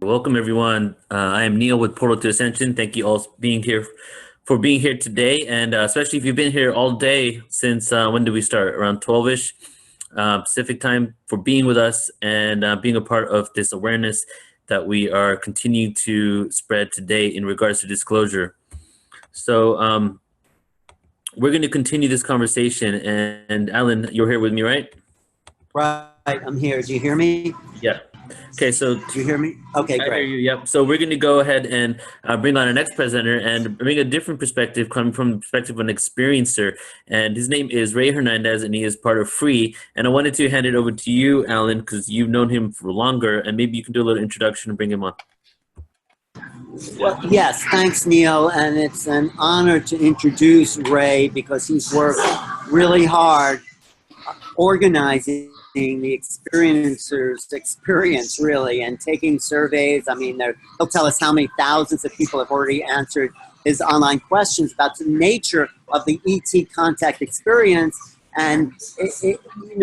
Welcome everyone. I am Neil with Portal to Ascension. Thank you all for being here today, and especially if you've been here all day since when did we start? Around 12ish Pacific time, for being with us and being a part of this awareness that we are continuing to spread today in regards to disclosure. So we're going to continue this conversation, and Alan, you're here with me, right? Right, I'm here. Do you hear me? Yeah. Okay, so do you hear me? Okay, great. I hear you. Yep. So we're going to go ahead and bring on our next presenter and bring a different perspective, coming from the perspective of an experiencer. And his name is Rey Hernandez, and he is part of Free. And I wanted to hand it over to you, Alan, because you've known him for longer, and maybe you can do a little introduction and bring him on. Well, yes, thanks, Neil. And it's an honor to introduce Rey because he's worked really hard organizing the experiencers' experience, really, and taking surveys. I mean, he'll tell us how many thousands of people have already answered his online questions about the nature of the ET contact experience. And,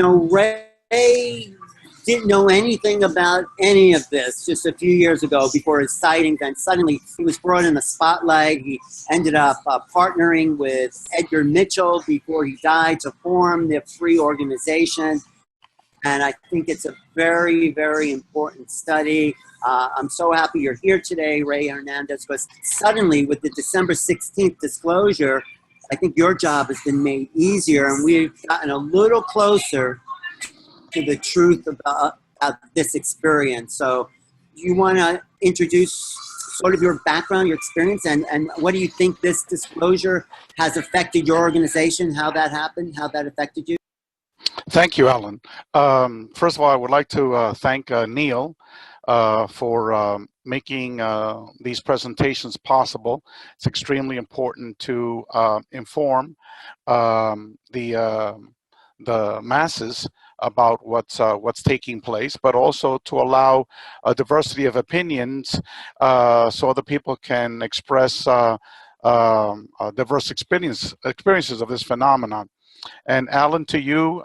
Rey didn't know anything about any of this just a few years ago before his sighting. Then suddenly he was brought in the spotlight. He ended up partnering with Edgar Mitchell before he died to form the Free organization. And I think it's a very, very important study. I'm so happy you're here today, Rey Hernandez, because suddenly with the December 16th disclosure, I think your job has been made easier, and we've gotten a little closer to the truth about this experience. So you want to introduce sort of your background, your experience, and what do you think this disclosure has affected your organization, how that happened, how that affected you? Thank you, Alan. First of all, I would like to thank Neil for making these presentations possible. It's extremely important to inform the masses about what's taking place, but also to allow a diversity of opinions so other people can express diverse experiences of this phenomenon. And Alan, to you,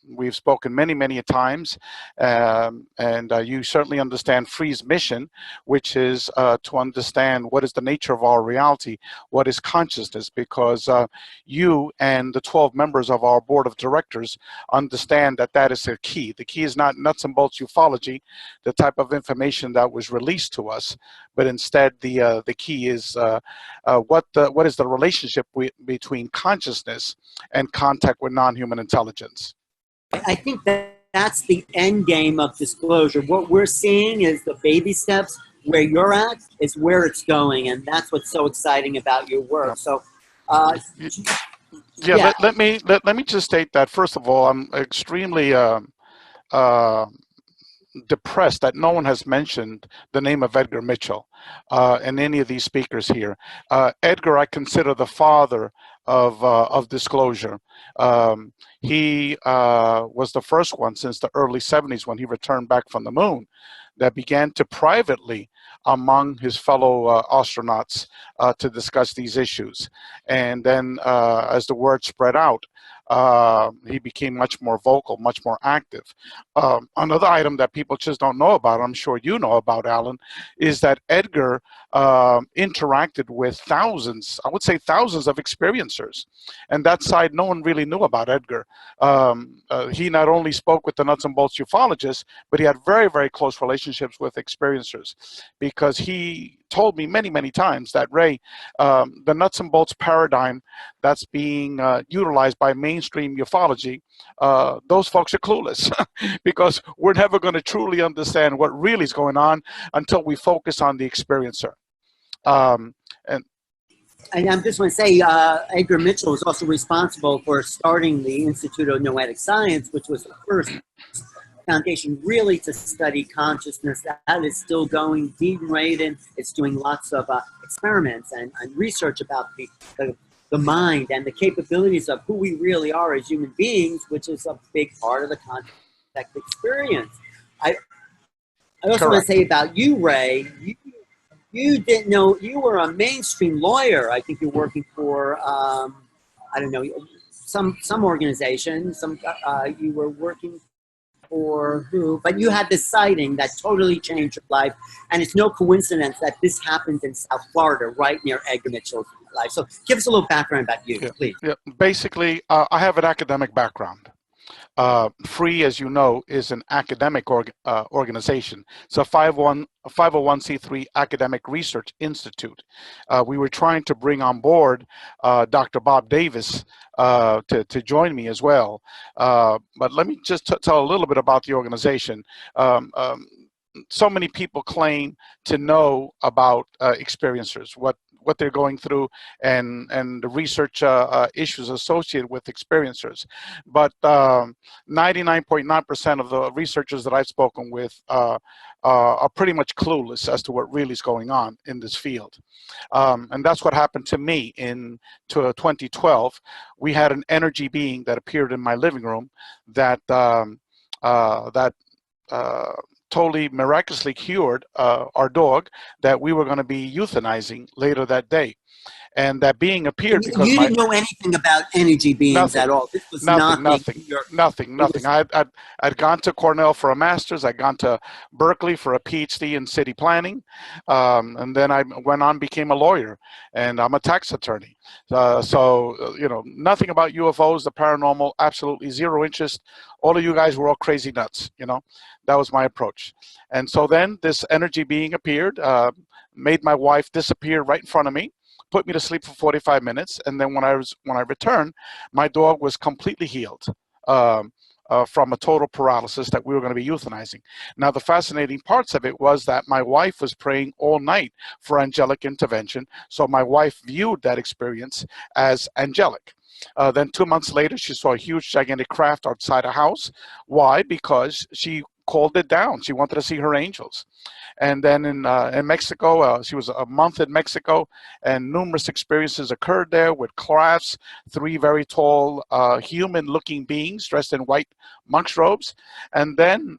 we've spoken many, many times, and you certainly understand Free's mission, which is to understand what is the nature of our reality, what is consciousness, because you and the 12 members of our board of directors understand that that is the key. The key is not nuts and bolts ufology, the type of information that was released to us, but instead the key is what is the relationship between consciousness and contact with non-human intelligence. I think that's the end game of disclosure. What we're seeing is the baby steps. Where you're at is where it's going, and that's what's so exciting about your work. So, yeah. Let me just state that first of all, I'm extremely depressed that no one has mentioned the name of Edgar Mitchell in any of these speakers here. Edgar, I consider the father of disclosure. He was the first one since the early 70s when he returned back from the moon that began to privately among his fellow astronauts to discuss these issues. And then as the word spread out, he became much more vocal, much more active. Another item that people just don't know about, I'm sure you know about, Alan, is that Edgar interacted with thousands, I would say thousands of experiencers. And that side, no one really knew about Edgar. He not only spoke with the nuts and bolts ufologists, but he had very, very close relationships with experiencers, because he told me many, many times that, Rey, the nuts and bolts paradigm that's being utilized by mainstream ufology, those folks are clueless because we're never going to truly understand what really is going on until we focus on the experiencer. And I'm just going to say, Edgar Mitchell was also responsible for starting the Institute of Noetic Science, which was the first foundation really to study consciousness. That is still going. Dean Radin is doing lots of experiments and research about the mind and the capabilities of who we really are as human beings, which is a big part of the contact experience. I also want to say about you, Rey, you didn't know, you were a mainstream lawyer. I think you're working for, I don't know, some organization, you were working or who, but you had this sighting that totally changed your life. And it's no coincidence that this happened in South Florida, right near Edgar Mitchell's life. So give us a little background about you, Yeah. please. Yeah. Basically, I have an academic background. Free, as you know, is an academic organization. It's a 501c3 academic research institute. We were trying to bring on board Dr. Bob Davis to join me as well. But let me just tell a little bit about the organization. So many people claim to know about experiencers, what they're going through, and the research issues associated with experiencers. But 99.9% of the researchers that I've spoken with are pretty much clueless as to what really is going on in this field. And that's what happened to me in 2012. We had an energy being that appeared in my living room that totally miraculously cured our dog that we were going to be euthanizing later that day. And that being appeared because you didn't know anything about energy beings at all. This was nothing. I'd gone to Cornell for a master's. I'd gone to Berkeley for a PhD in city planning, and then I went on, became a lawyer, and I'm a tax attorney. So you know, nothing about UFOs, the paranormal, absolutely zero interest. All of you guys were all crazy nuts. You know, that was my approach. And so then this energy being appeared, made my wife disappear right in front of me, put me to sleep for 45 minutes, and then when I returned, my dog was completely healed from a total paralysis that we were going to be euthanizing. Now, the fascinating parts of it was that my wife was praying all night for angelic intervention, so my wife viewed that experience as angelic. Then 2 months later, she saw a huge, gigantic craft outside a house. Why? Because she called it down. She wanted to see her angels. And then in Mexico, she was a month in Mexico, and numerous experiences occurred there with crafts, 3 very tall human-looking beings dressed in white monk's robes. And then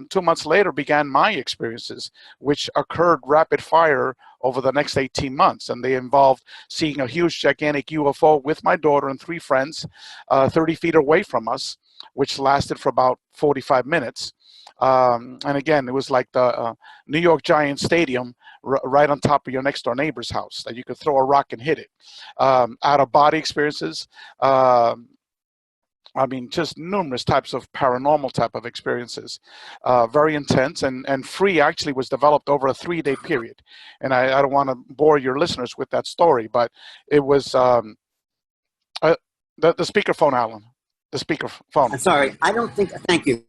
2 months later began my experiences, which occurred rapid fire over the next 18 months. And they involved seeing a huge, gigantic UFO with my daughter and 3 friends 30 feet away from us, which lasted for about 45 minutes. And again, it was like the New York Giants stadium right on top of your next door neighbor's house that you could throw a rock and hit it. Out of body experiences, I mean, just numerous types of paranormal type of experiences, very intense. And Free actually was developed over a 3-day period. And I don't want to bore your listeners with that story, but it was the speakerphone, Alan. The speakerphone. I'm sorry. Thank you.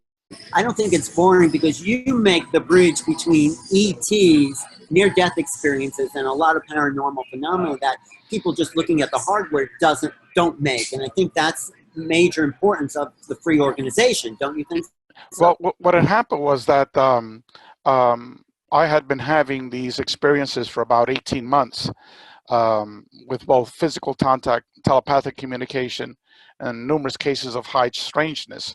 I don't think it's boring because you make the bridge between ETs, near-death experiences, and a lot of paranormal phenomena that people just looking at the hardware don't make. And I think that's major importance of the Free organization, don't you think? Well, what had happened was that I had been having these experiences for about 18 months with both physical contact, telepathic communication, and numerous cases of high strangeness.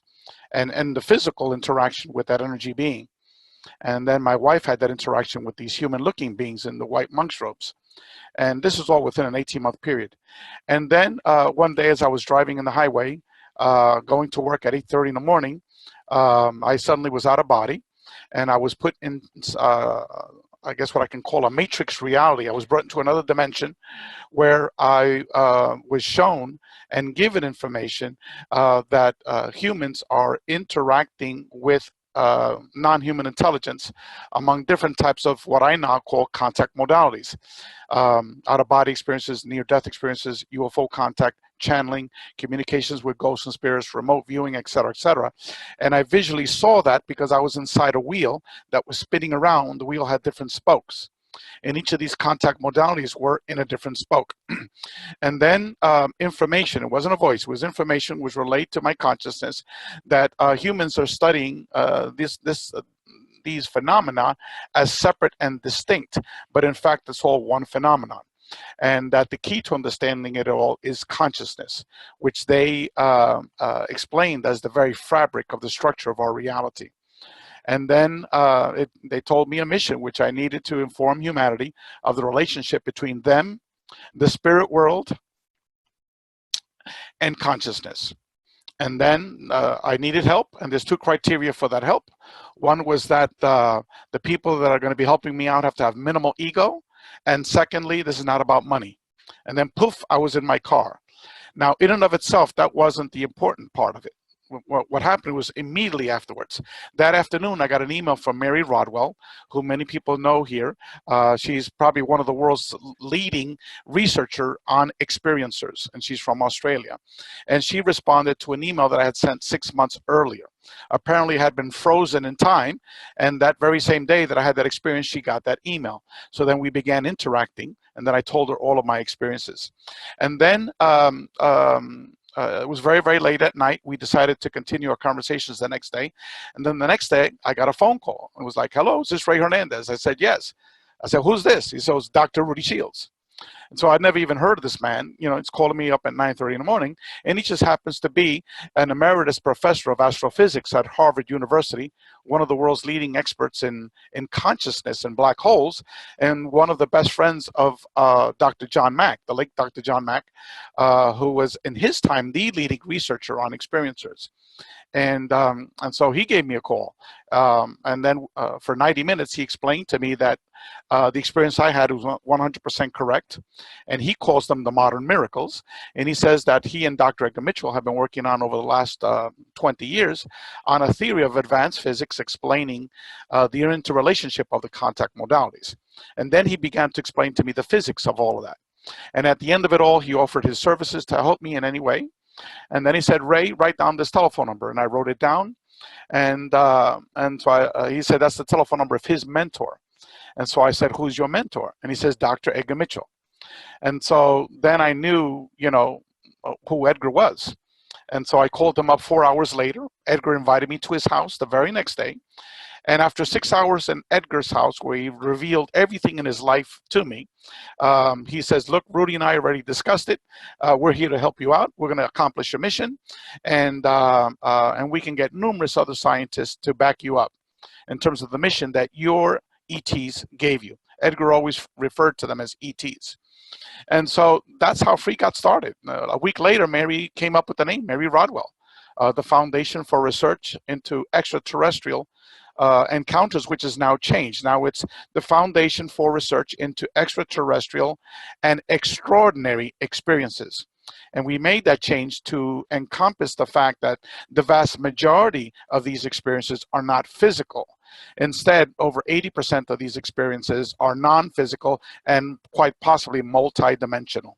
And the physical interaction with that energy being. And then my wife had that interaction with these human-looking beings in the white monk's robes. And this was all within an 18-month period. And then one day as I was driving in the highway, going to work at 8:30 in the morning, I suddenly was out of body, and I was put in, I guess what I can call a matrix reality. I was brought into another dimension where I was shown and given information that humans are interacting with non-human intelligence among different types of what I now call contact modalities. Out-of-body experiences, near-death experiences, UFO contact, channeling, communications with ghosts and spirits, remote viewing, etc., etc. And I visually saw that because I was inside a wheel that was spinning around. The wheel had different spokes. And each of these contact modalities were in a different spoke. And then information, it wasn't a voice, it was information, was relayed to my consciousness that humans are studying these phenomena as separate and distinct, but in fact it's all one phenomenon. And that the key to understanding it all is consciousness, which they explained as the very fabric of the structure of our reality. And then they told me a mission, which I needed to inform humanity of the relationship between them, the spirit world, and consciousness. And then I needed help, and there's two criteria for that help. One was that the people that are going to be helping me out have to have minimal ego, and secondly, this is not about money. And then poof, I was in my car. Now, in and of itself, that wasn't the important part of it. What happened was immediately afterwards. That afternoon, I got an email from Mary Rodwell, who many people know here. She's probably one of the world's leading researcher on experiencers, and she's from Australia. And she responded to an email that I had sent 6 months earlier. Apparently it had been frozen in time, and that very same day that I had that experience, she got that email. So then we began interacting, and then I told her all of my experiences. And then it was very, very late at night. We decided to continue our conversations the next day. And then the next day, I got a phone call. It was like, hello, is this Rey Hernandez? I said, yes. I said, who's this? He said, it's Dr. Rudy Shields. And so I'd never even heard of this man. You know, it's calling me up at 9:30 in the morning, and he just happens to be an emeritus professor of astrophysics at Harvard University, one of the world's leading experts in consciousness and black holes, and one of the best friends of Dr. John Mack, the late Dr. John Mack, who was in his time the leading researcher on experiencers. And so he gave me a call. And then for 90 minutes, he explained to me that the experience I had was 100% correct. And he calls them the modern miracles. And he says that he and Dr. Edgar Mitchell have been working on over the last 20 years on a theory of advanced physics explaining the interrelationship of the contact modalities. And then he began to explain to me the physics of all of that. And at the end of it all, he offered his services to help me in any way. And then he said, Ray, write down this telephone number. And I wrote it down. And so he said, that's the telephone number of his mentor. And so I said, who's your mentor? And he says, Dr. Edgar Mitchell. And so then I knew, you know, who Edgar was. And so I called him up 4 hours later. Edgar invited me to his house the very next day. And after 6 hours in Edgar's house, where he revealed everything in his life to me, he says, look, Rudy and I already discussed it. We're here to help you out. We're going to accomplish your mission. And we can get numerous other scientists to back you up in terms of the mission that your ETs gave you. Edgar always referred to them as ETs. And so that's how Free got started. A week later, Mary came up with the name, Mary Rodwell, the Foundation for Research into Extraterrestrial Encounters, which has now changed. Now it's the Foundation for Research into Extraterrestrial and Extraordinary Experiences. And we made that change to encompass the fact that the vast majority of these experiences are not physical. Instead, over 80% of these experiences are non-physical and quite possibly multi-dimensional.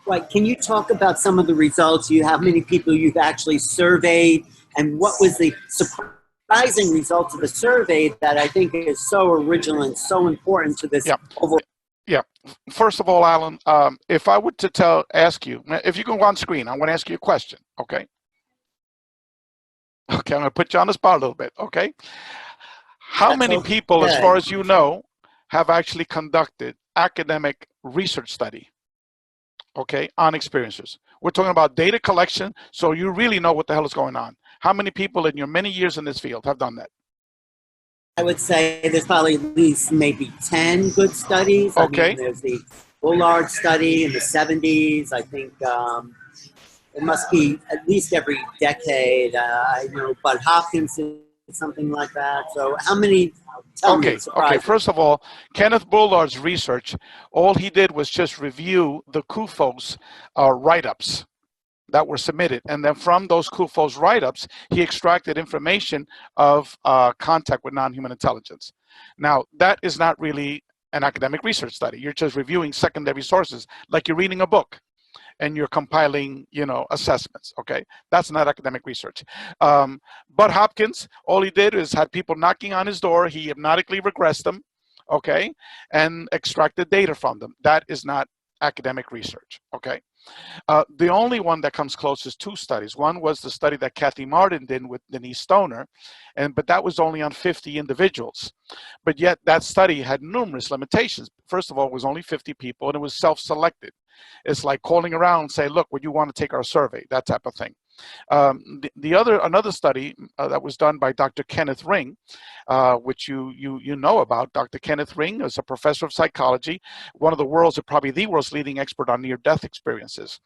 Right. Can you talk about some of the results? How many people you've actually surveyed, and what was the surprising results of the survey that I think is so original and so important to this overall? Yeah. First of all, Alan, if I were to ask you, if you can go on screen, I'm going to ask you a question, okay? Okay, I'm going to put you on the spot a little bit, okay? How many people, as far as you know, have actually conducted academic research study, okay, on experiencers? We're talking about data collection, so you really know what the hell is going on. How many people in your many years in this field have done that? I would say there's probably at least maybe 10 good studies. Okay. I mean, there's the Bullard study in the 70s. I think it must be at least every decade. I know Bud Hopkins did something like that. So how many? Okay. First of all, Kenneth Bullard's research, all he did was just review the CUFOS write-ups that were submitted. And then from those CUFOS write-ups, he extracted information of contact with non-human intelligence. Now, that is not really an academic research study. You're just reviewing secondary sources, like you're reading a book and you're compiling, you know, assessments, okay? That's not academic research. Bud Hopkins, all he did is had people knocking on his door. He hypnotically regressed them, okay, and extracted data from them. That is not academic research, okay? The only one that comes close is two studies. One was the study that Kathy Martin did with Denise Stoner, but that was only on 50 individuals. But yet that study had numerous limitations. First of all, it was only 50 people, and it was self-selected. It's like calling around and say, look, would you want to take our survey? That type of thing. Another study that was done by Dr. Kenneth Ring, which you know about. Dr. Kenneth Ring is a professor of psychology, one of the world's, probably the world's leading expert on near-death experiences.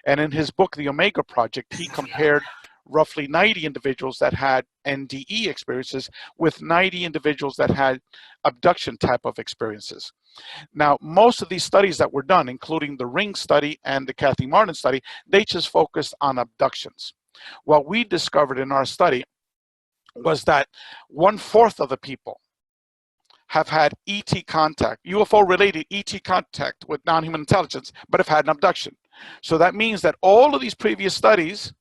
And in his book, The Omega Project, he compared roughly 90 individuals that had NDE experiences with 90 individuals that had abduction type of experiences. Now, most of these studies that were done, including the Ring study and the Kathy Martin study, they just focused on abductions. What we discovered in our study was that 1/4 of the people have had ET contact, UFO-related ET contact with non-human intelligence, but have had an abduction. So that means that all of these previous studies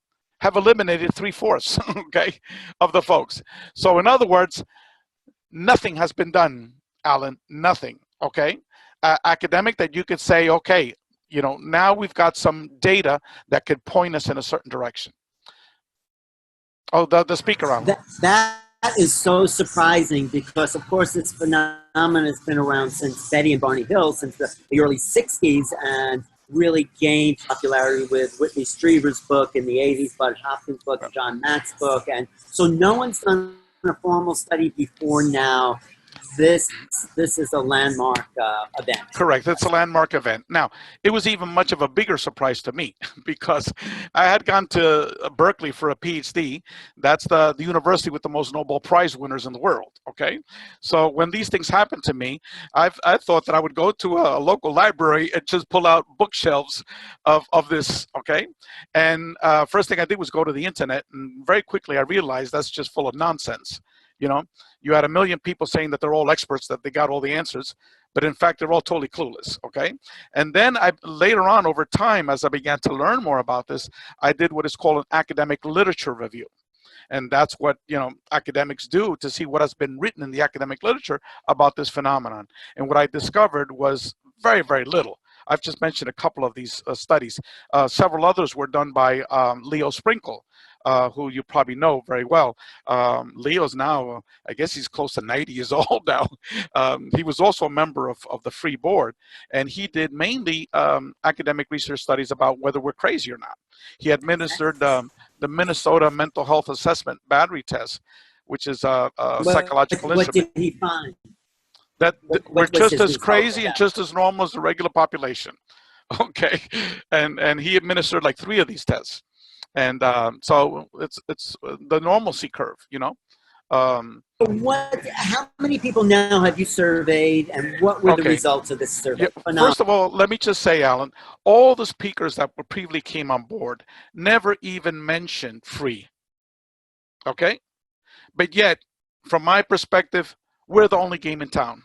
have eliminated 3/4, okay, of the folks. So in other words, nothing has been done, Alan, nothing, okay? Academic that you could say, okay, you know, now we've got some data that could point us in a certain direction. Oh, the speaker on. That is so surprising because, of course, this phenomenon has been around since Betty and Barney Hill, since the early 60s, and really gained popularity with Whitley Strieber's book in the 80s, Bud Hopkins' book, and John Matt's book. And so no one's done a formal study before now. This is a landmark event. Correct. It's a landmark event. Now, it was even much of a bigger surprise to me because I had gone to Berkeley for a PhD. That's the university with the most Nobel Prize winners in the world. Okay, so when these things happen to me, I thought that I would go to a local library and just pull out bookshelves of this. Okay, and first thing I did was go to the internet, and very quickly I realized that's just full of nonsense. You know, you had 1 million people saying that they're all experts, that they got all the answers, but in fact, they're all totally clueless, okay? And then later on, over time, as I began to learn more about this, I did what is called an academic literature review. And that's what, you know, academics do to see what has been written in the academic literature about this phenomenon. And what I discovered was very, very little. I've just mentioned a couple of these studies. Several others were done by Leo Sprinkle, who you probably know very well. Leo's now, I guess he's close to 90 years old now. He was also a member of the Free Board, and he did mainly academic research studies about whether we're crazy or not. He administered the Minnesota Mental Health Assessment Battery Test, which is a psychological instrument. What did he find? That we're just as crazy and just as normal as the regular population. Okay, and he administered like 3 of these tests. And so it's the normalcy curve, you know. How many people now have you surveyed, and what were the results of this survey? Yeah, first of all, let me just say, Alan, all the speakers that previously came on board never even mentioned free. Okay, but yet, from my perspective, we're the only game in town.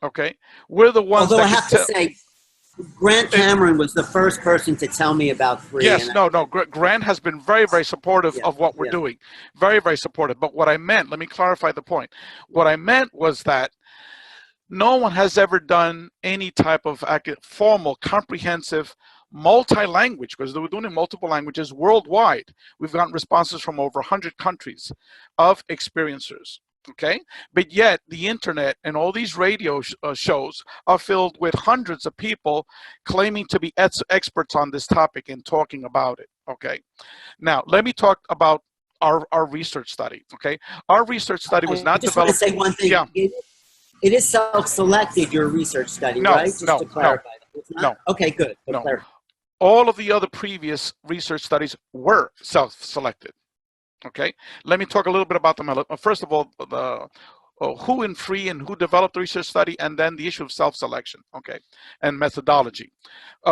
Okay, we're the ones. Although that I have to say, Grant Cameron was the first person to tell me about free. Yes, no. Grant has been very, very supportive of what we're doing. Very, very supportive. But what I meant, let me clarify the point. What I meant was that no one has ever done any type of formal, comprehensive, multi-language, because they were doing it in multiple languages worldwide. We've gotten responses from over 100 countries of experiencers. Okay, but yet the internet and all these radio shows are filled with hundreds of people claiming to be experts on this topic and talking about it. Okay, now let me talk about our research study. Okay, our research study was not developed. I just want to say one thing. Yeah. It is self-selected, your research study, right? Just to clarify. No. Okay, good. No. All of the other previous research studies were self-selected. Okay, let me talk a little bit about them. First of all, who in free and who developed the research study, and then the issue of self-selection, okay, and methodology.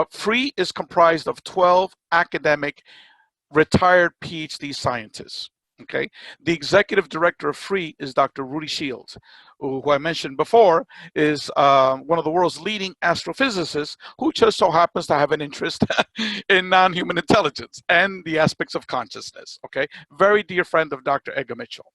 Free is comprised of 12 academic retired PhD scientists. Okay, the executive director of Free is Dr. Rudy Shields, who I mentioned before is one of the world's leading astrophysicists, who just so happens to have an interest in non-human intelligence and the aspects of consciousness. Okay, very dear friend of Dr. Edgar Mitchell.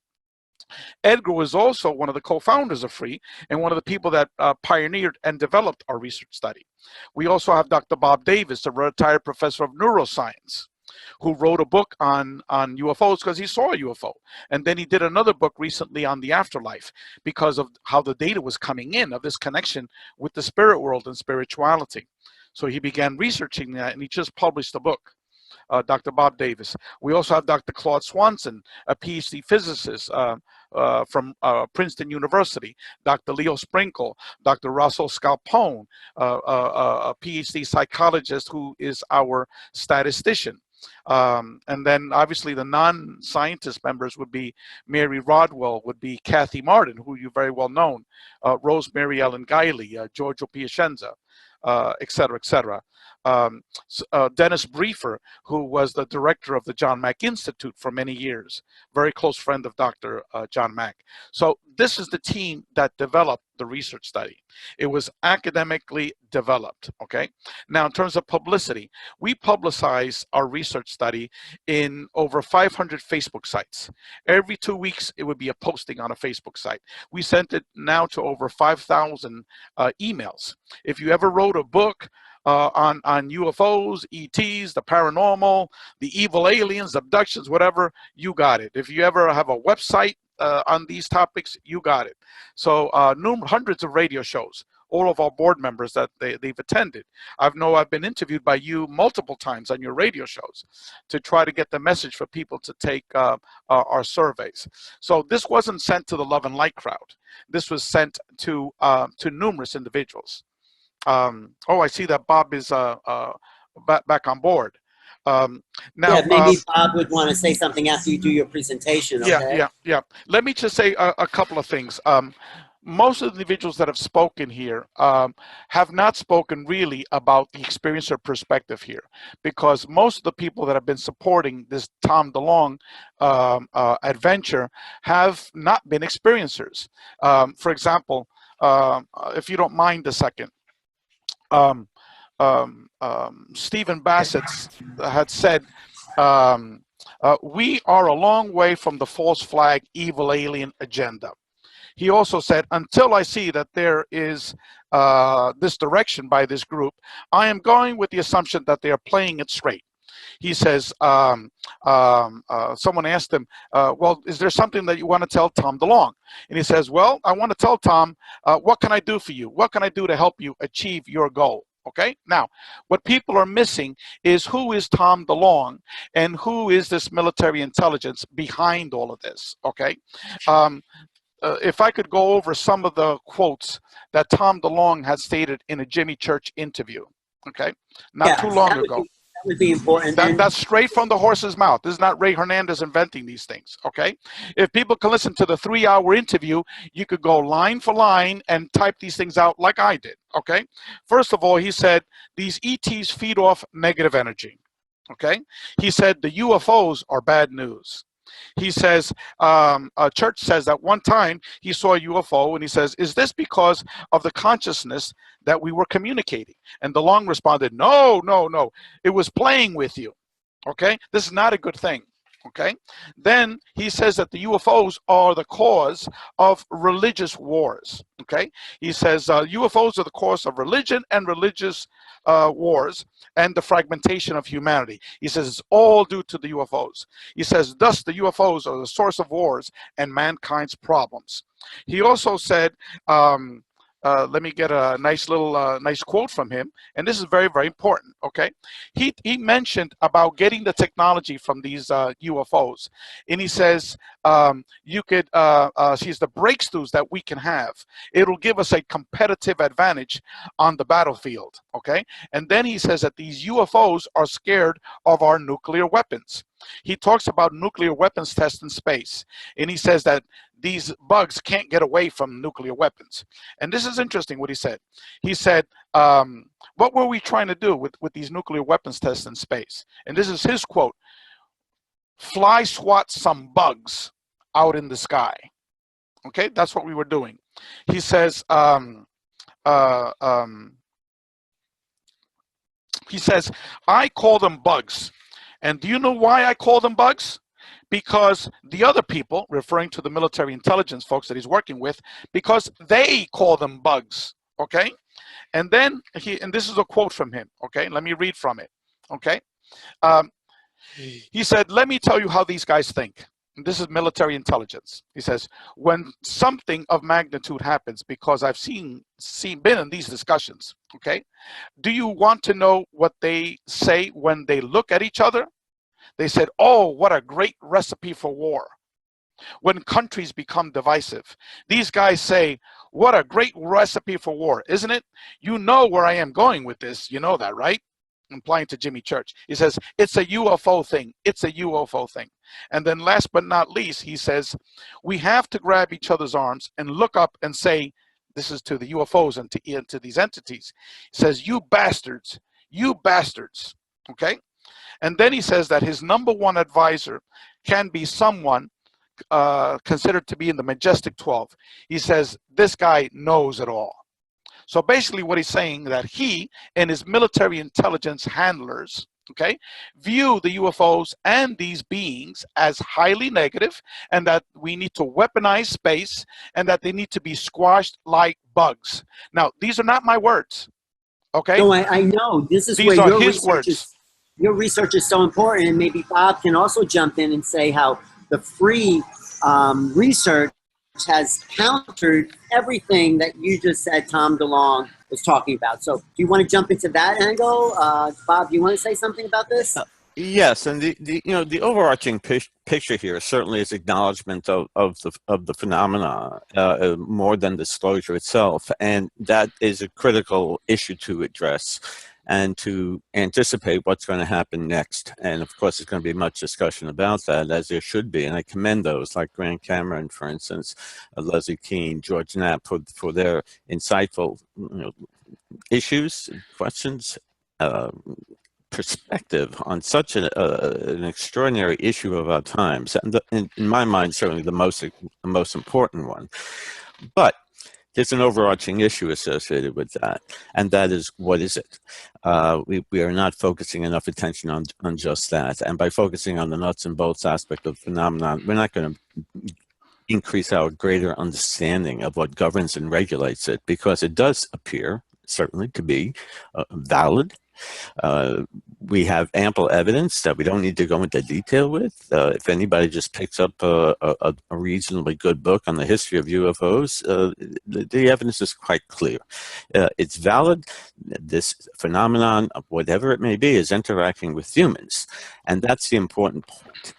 Edgar was also one of the co-founders of Free and one of the people that pioneered and developed our research study. We also have Dr. Bob Davis, a retired professor of neuroscience, who wrote a book on UFOs because he saw a UFO. And then he did another book recently on the afterlife because of how the data was coming in of this connection with the spirit world and spirituality. So he began researching that, and he just published a book. Dr. Bob Davis. We also have Dr. Claude Swanson, a PhD physicist from Princeton University, Dr. Leo Sprinkle, Dr. Russell Scalpone, a PhD psychologist who is our statistician. And then obviously the non-scientist members would be Mary Rodwell, would be Kathy Martin, who you very well known, Rosemary Ellen Guiley, Giorgio Piacenza, et cetera, et cetera. Dennis Briefer, who was the director of the John Mack Institute for many years, very close friend of Dr. John Mack. So this is the team that developed the research study. It was academically developed, okay? Now, in terms of publicity, we publicize our research study in over 500 Facebook sites. Every 2 weeks, it would be a posting on a Facebook site. We sent it now to over 5,000 emails. If you ever wrote a book on UFOs, ETs, the paranormal, the evil aliens, abductions, whatever, you got it. If you ever have a website on these topics, you got it. So hundreds of radio shows, all of our board members that they've attended. I've been interviewed by you multiple times on your radio shows to try to get the message for people to take our surveys. So this wasn't sent to the Love and Light crowd. This was sent to numerous individuals. Oh, I see that Bob is back on board. Now, yeah, maybe Bob would want to say something after you do your presentation. Okay? Yeah. Let me just say a couple of things. Most of the individuals that have spoken here have not spoken really about the experience or perspective here, because most of the people that have been supporting this Tom DeLonge adventure have not been experiencers. For example, if you don't mind a second, Stephen Bassett had said, we are a long way from the false flag evil alien agenda. He also said, until I see that there is this direction by this group, I am going with the assumption that they are playing it straight. He says, someone asked him, well, is there something that you want to tell Tom DeLonge? And he says, well, I want to tell Tom, what can I do for you? What can I do to help you achieve your goal? Okay, now, what people are missing is who is Tom DeLonge and who is this military intelligence behind all of this, okay? If I could go over some of the quotes that Tom DeLonge had stated in a Jimmy Church interview, okay? Not too long ago. That would be important. That's straight from the horse's mouth. This is not Rey Hernandez inventing these things, okay? If people can listen to the 3-hour interview, you could go line for line and type these things out like I did, okay? First of all, he said, these ETs feed off negative energy, okay? He said, the UFOs are bad news. He says, Church says that one time he saw a UFO and he says, is this because of the consciousness that we were communicating? And DeLonge responded, no, no, no. It was playing with you. Okay? This is not a good thing. Okay? Then he says that the UFOs are the cause of religious wars. Okay? He says UFOs are the cause of religion and religious wars and the fragmentation of humanity. He says it's all due to the UFOs. He says, thus the UFOs are the source of wars and mankind's problems. He also said, let me get a nice little nice quote from him, and this is very, very important, okay? He mentioned about getting the technology from these UFOs, and he says, you could, sees the breakthroughs that we can have. It'll give us a competitive advantage on the battlefield, okay? And then he says that these UFOs are scared of our nuclear weapons. He talks about nuclear weapons tests in space, and he says that these bugs can't get away from nuclear weapons. And this is interesting what he said. He said, what were we trying to do with these nuclear weapons tests in space? And this is his quote, fly swat some bugs out in the sky. Okay, that's what we were doing. He says, I call them bugs. And do you know why I call them bugs? Because the other people, referring to the military intelligence folks that he's working with, because they call them bugs, okay? And then, and this is a quote from him, okay? Let me read from it, okay? He said, let me tell you how these guys think. And this is military intelligence. He says, when something of magnitude happens, because I've been in these discussions, okay? Do you want to know what they say when they look at each other? They said, oh, what a great recipe for war. When countries become divisive, these guys say, what a great recipe for war, isn't it? You know where I am going with this. You know that, right? implying to Jimmy Church. He says, it's a UFO thing. It's a UFO thing. And then last but not least, he says, we have to grab each other's arms and look up and say, this is to the UFOs and to these entities. He says, you bastards, okay? And then he says that his #1 advisor can be someone considered to be in the Majestic 12. He says, this guy knows it all. So basically what he's saying that he and his military intelligence handlers, okay, view the UFOs and these beings as highly negative, and that we need to weaponize space, and that they need to be squashed like bugs. Now, these are not my words, okay? No, I know. This is These where are your his words. Your research is so important, and maybe Bob can also jump in and say how the free research has countered everything that you just said Tom DeLonge was talking about. So do you want to jump into that angle? Bob, do you want to say something about this? Yes, and the overarching picture here certainly is acknowledgement of the phenomena more than disclosure itself, and that is a critical issue to address and to anticipate what's going to happen next. And of course, there's going to be much discussion about that, as there should be. And I commend those like Grant Cameron, for instance, Leslie Keane, George Knapp for their insightful issues, questions, perspective on such an extraordinary issue of our times. And in my mind, certainly the most important one. But there's an overarching issue associated with that, and that is, what is it? We are not focusing enough attention on just that, and by focusing on the nuts and bolts aspect of the phenomenon, we're not going to increase our greater understanding of what governs and regulates it, because it does appear, certainly, to be valid. We have ample evidence that we don't need to go into detail with. If anybody just picks up a reasonably good book on the history of UFOs, the evidence is quite clear. It's valid. This phenomenon, whatever it may be, is interacting with humans. And that's the important point.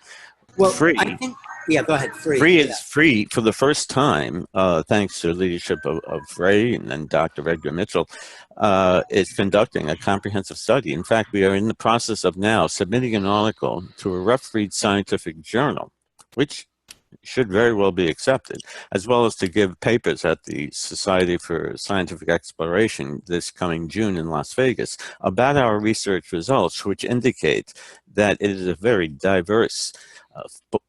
Well, Free. I think, yeah, go ahead. Free is free for the first time, thanks to the leadership of Rey and Dr. Edgar Mitchell, is conducting a comprehensive study. In fact, we are in the process of now submitting an article to a rough-read scientific journal, which should very well be accepted, as well as to give papers at the Society for Scientific Exploration this coming June in Las Vegas about our research results, which indicate that it is a very diverse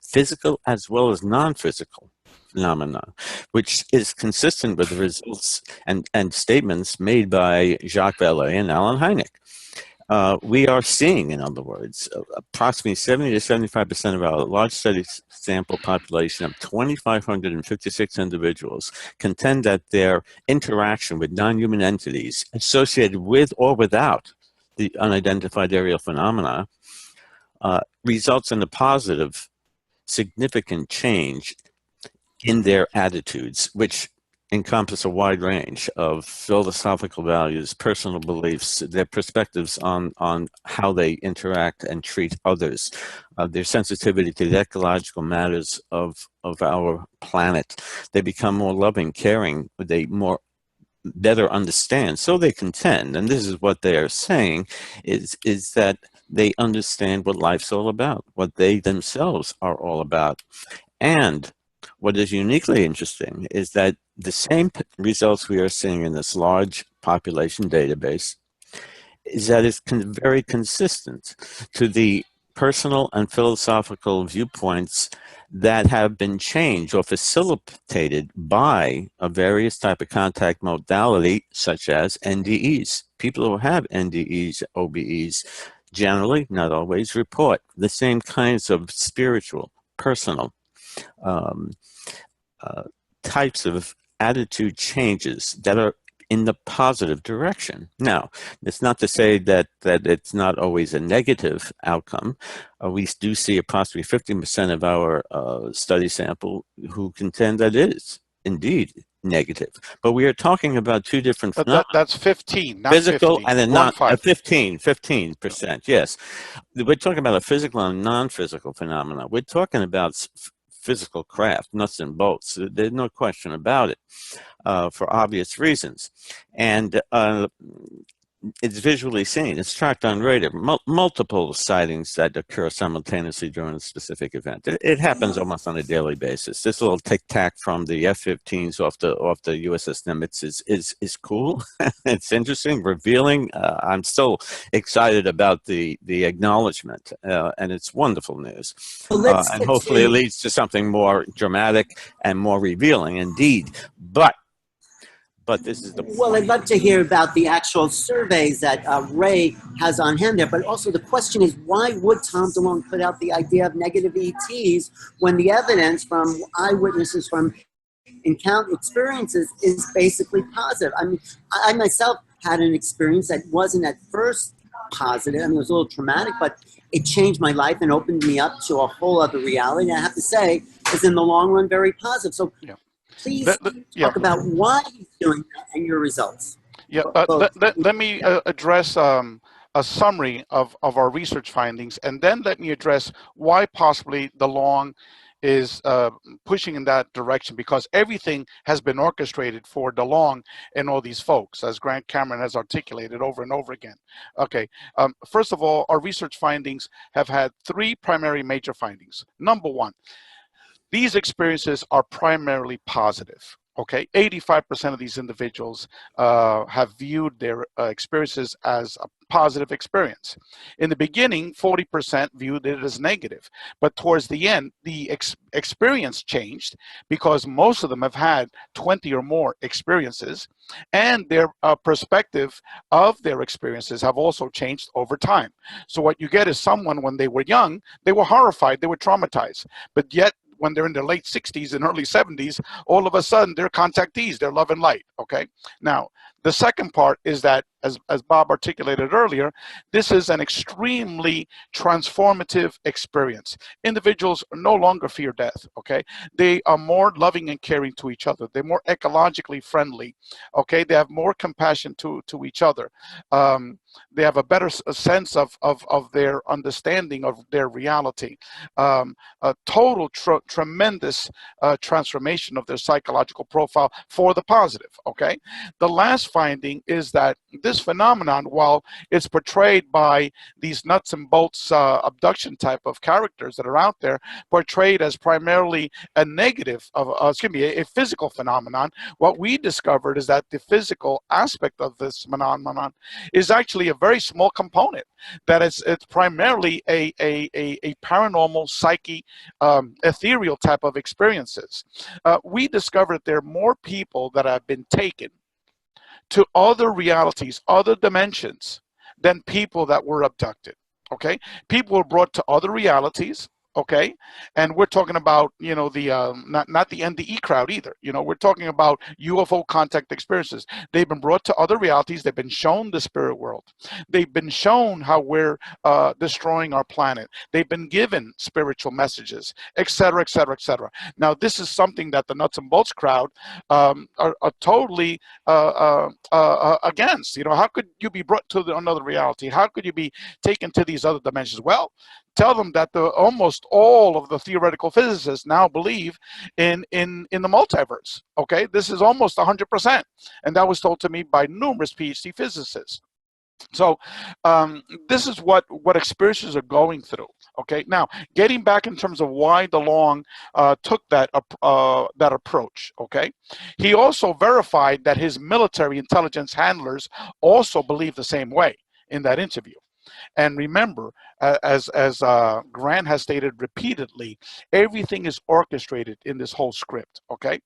physical as well as non-physical phenomena, which is consistent with the results and statements made by Jacques Vallée and Alan Hynek. We are seeing, in other words, approximately 70 to 75% of our large study sample population of 2,556 individuals contend that their interaction with non-human entities associated with or without the unidentified aerial phenomena results in a positive, significant change in their attitudes, which encompass a wide range of philosophical values, personal beliefs, their perspectives on how they interact and treat others, their sensitivity to the ecological matters of our planet. They become more loving, caring, they better understand. So they contend, and this is what they are saying, is that they understand what life's all about, what they themselves are all about. And what is uniquely interesting is that the same results we are seeing in this large population database is that it's very consistent to the personal and philosophical viewpoints that have been changed or facilitated by a various type of contact modality, such as NDEs. People who have NDEs, OBEs, generally, not always, report the same kinds of spiritual, personal types of attitude changes that are in the positive direction. Now, it's not to say that it's not always a negative outcome. We do see approximately 15% of our study sample who contend that it is indeed negative. But we are talking about two different phenomena. That's 15, not physical 50. and a non 15%. Yes, we're talking about a physical and non-physical phenomena. We're talking about physical craft, nuts and bolts. There's no question about it, for obvious reasons. And it's visually seen. It's tracked on radar. Multiple sightings that occur simultaneously during a specific event. It happens almost on a daily basis. This little tic tac from the F-15s off the USS Nimitz is cool. It's interesting, revealing. I'm still excited about the acknowledgement, and it's wonderful news. Well, and hopefully it leads to something more dramatic and more revealing, indeed. But this is the well, I'd love to hear about the actual surveys that Ray has on hand there. But also the question is, why would Tom DeLonge put out the idea of negative ETs when the evidence from eyewitnesses from encounter experiences is basically positive? I mean, I myself had an experience that wasn't at first positive. I mean, it was a little traumatic, but it changed my life and opened me up to a whole other reality. And I have to say, it's in the long run very positive. So. Yeah. Please talk about why he's doing that and your results. Yeah, let me address a summary of our research findings, and then let me address why possibly DeLonge is pushing in that direction, because everything has been orchestrated for DeLonge and all these folks, as Grant Cameron has articulated over and over again. Okay, first of all, our research findings have had three primary major findings. Number one, these experiences are primarily positive. Okay, 85% of these individuals have viewed their experiences as a positive experience. In the beginning, 40% viewed it as negative, but towards the end, the experience changed because most of them have had 20 or more experiences, and their perspective of their experiences have also changed over time. So what you get is someone, when they were young, they were horrified, they were traumatized, but yet when they're in their late 60s and early 70s, all of a sudden they're contactees, they're love and light, okay? Now, the second part is that, as Bob articulated earlier, this is an extremely transformative experience. Individuals no longer fear death, okay? They are more loving and caring to each other. They're more ecologically friendly, okay? They have more compassion to each other. They have a better sense of their understanding of their reality. A total tremendous transformation of their psychological profile for the positive, okay? The last finding is that this phenomenon, while it's portrayed by these nuts and bolts abduction type of characters that are out there, portrayed as primarily a negative of, a physical phenomenon, what we discovered is that the physical aspect of this phenomenon is actually a very small component, that it's primarily a paranormal, psyche, ethereal type of experiences. We discovered there are more people that have been taken to other realities, other dimensions, than people that were abducted, okay? People were brought to other realities, okay? And we're talking about, you know, the not the NDE crowd either. You know, we're talking about UFO contact experiences. They've been brought to other realities. They've been shown the spirit world. They've been shown how we're destroying our planet. They've been given spiritual messages, et cetera, et cetera, et cetera. Now, this is something that the nuts and bolts crowd are totally against. You know, how could you be brought to another reality? How could you be taken to these other dimensions? Well, tell them that almost all of the theoretical physicists now believe in the multiverse. Okay, this is almost 100%, and that was told to me by numerous PhD physicists. So this is what experiences are going through. Okay, now getting back in terms of why DeLonge took that approach. Okay, he also verified that his military intelligence handlers also believe the same way in that interview. And remember, as Grant has stated repeatedly, everything is orchestrated in this whole script, okay?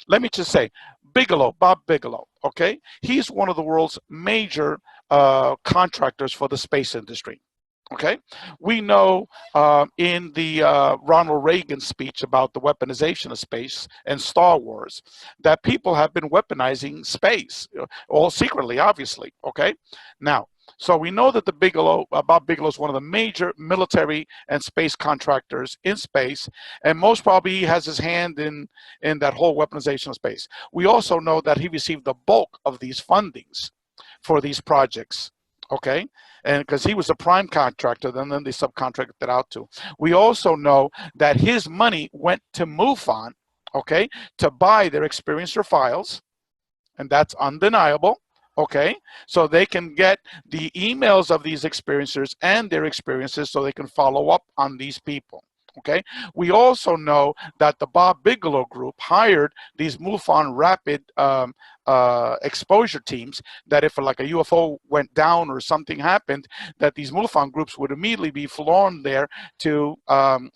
Let me just say, Bob Bigelow, okay? He's one of the world's major contractors for the space industry. Okay, we know in the Ronald Reagan speech about the weaponization of space and Star Wars that people have been weaponizing space, all secretly, obviously. Okay, now, so we know that Bob Bigelow is one of the major military and space contractors in space, and most probably he has his hand in that whole weaponization of space. We also know that he received the bulk of these fundings for these projects. Okay, and because he was a prime contractor, then they subcontracted it out to. We also know that his money went to MUFON, okay, to buy their experiencer files, and that's undeniable. Okay, so they can get the emails of these experiencers and their experiences so they can follow up on these people. Okay, we also know that the Bob Bigelow group hired these MUFON rapid exposure teams, that if like a UFO went down or something happened, that these MUFON groups would immediately be flown there to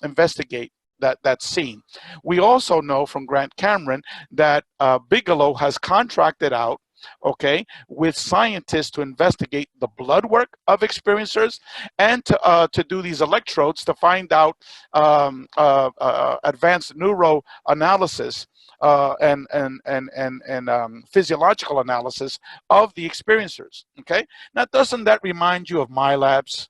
investigate that scene. We also know from Grant Cameron that Bigelow has contracted out, okay, with scientists to investigate the blood work of experiencers and to do these electrodes to find out advanced neuro analysis and physiological analysis of the experiencers. Okay, now doesn't that remind you of my labs?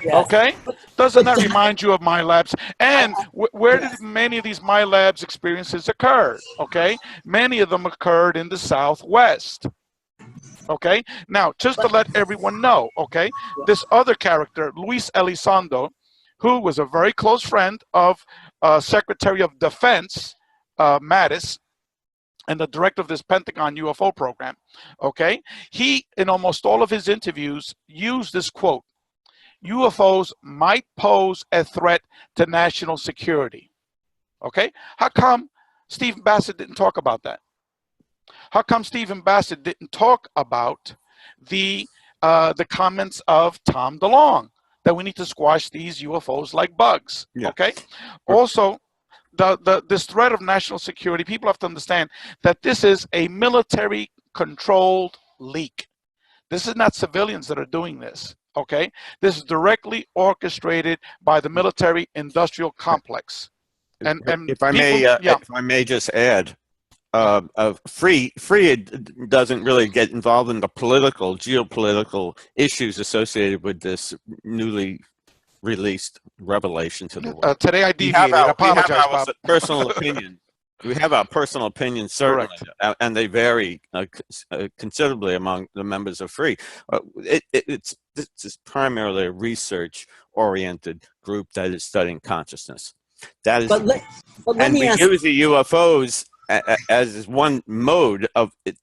Yes. Okay, doesn't that remind you of my labs? And where did many of these my labs experiences occur? Okay, many of them occurred in the Southwest. Okay, now just to let everyone know, okay, this other character, Luis Elizondo, who was a very close friend of Secretary of Defense Mattis and the director of this Pentagon UFO program, okay, he in almost all of his interviews used this quote: UFOs might pose a threat to national security. Okay, how come Stephen Bassett didn't talk about that? How come Stephen Bassett didn't talk about the comments of Tom DeLonge that we need to squash these UFOs like bugs? Yeah. Okay, also this threat of national security, people have to understand that this is a military controlled leak. This is not civilians that are doing this. Okay, this is directly orchestrated by the military industrial complex. And if I may just add, Free doesn't really get involved in the geopolitical issues associated with this newly released revelation to the world. Today I deviated. I apologize, Bob. Personal opinion. We have our personal opinions, certainly, and they vary considerably among the members of Free. This is primarily a research-oriented group that is studying consciousness. That is, and we use the UFOs as one mode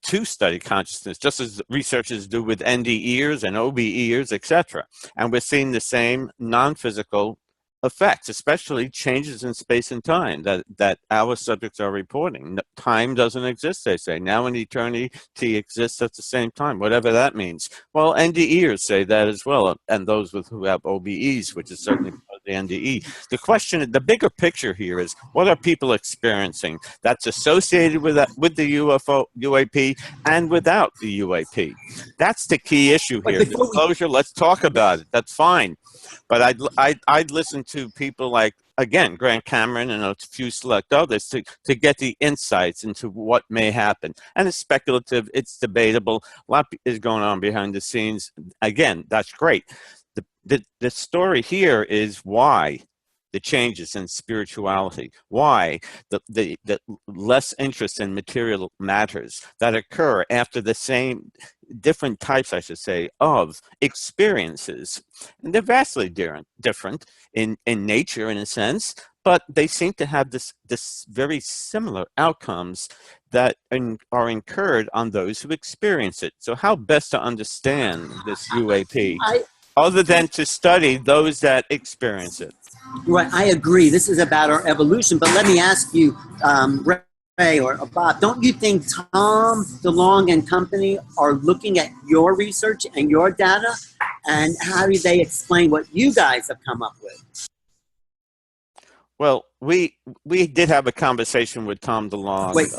to study consciousness, just as researchers do with NDEers and OBEers, etc. And we're seeing the same non-physical effects, especially changes in space and time that our subjects are reporting. Time doesn't exist, they say. Now in eternity exists at the same time, whatever that means. Well, NDEers say that as well, and those who have OBEs, which is certainly part of the NDE. The question, the bigger picture here is, what are people experiencing that's associated with the UAP and without the UAP? That's the key issue here. Disclosure, let's talk about it. That's fine. But I'd listen to people like, again, Grant Cameron and a few select others to get the insights into what may happen. And it's speculative, it's debatable, a lot is going on behind the scenes. Again, that's great. The story here is why the changes in spirituality, why the less interest in material matters that occur after the same different types, I should say, of experiences. And they're vastly different in nature, in a sense, but they seem to have this very similar outcomes that are incurred on those who experience it. So how best to understand this UAP, other than to study those that experience it? Right, I agree. This is about our evolution, but let me ask you, Ray or Bob, don't you think Tom DeLonge and company are looking at your research and your data, and how do they explain what you guys have come up with? Well, we did have a conversation with Tom DeLonge. Wait,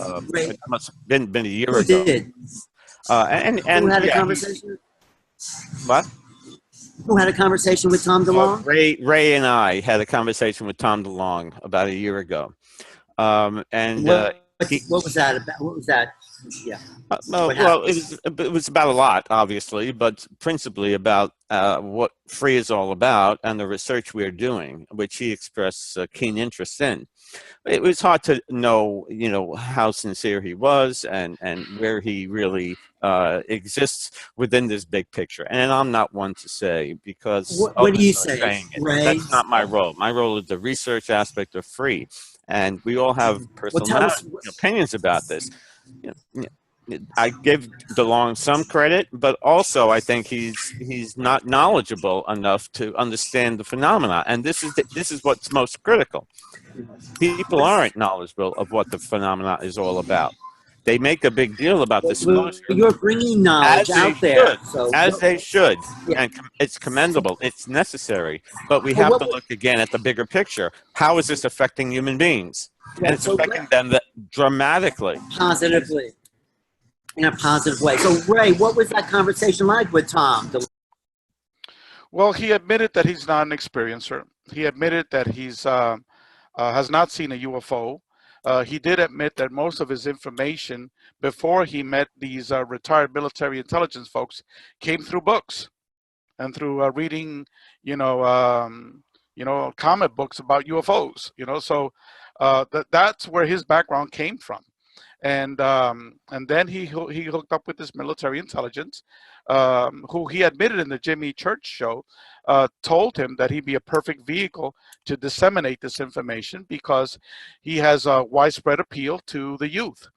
it must have been a year ago. Who did? And who had a conversation? What? Who had a conversation with Tom DeLonge? Ray and I had a conversation with Tom DeLonge about a year ago. What was that about? What was that? Yeah. Well, it was about a lot, obviously, but principally about what Free is all about and the research we're doing, which he expressed keen interest in. It was hard to know, how sincere he was and where he really exists within this big picture. And I'm not one to say, because what do you say, Ray? That's not my role. My role is the research aspect of Free, and we all have personal opinions about this. I give DeLong some credit, but also I think he's not knowledgeable enough to understand the phenomena, and this is what's most critical. People aren't knowledgeable of what the phenomena is all about. They make a big deal about disclosure. You're bringing knowledge out there. As they should. Yeah. And it's commendable. It's necessary. But we Well, have to look again at the bigger picture. How is this affecting human beings? And it's affecting them dramatically. Positively. In a positive way. So, Ray, what was that conversation like with Tom? Well, he admitted that he's not an experiencer. He admitted that he's has not seen a UFO. He did admit that most of his information before he met these retired military intelligence folks came through books and through reading, comic books about UFOs. So that's where his background came from. And then he hooked up with this military intelligence, who he admitted in the Jimmy Church show told him that he'd be a perfect vehicle to disseminate this information because he has a widespread appeal to the youth.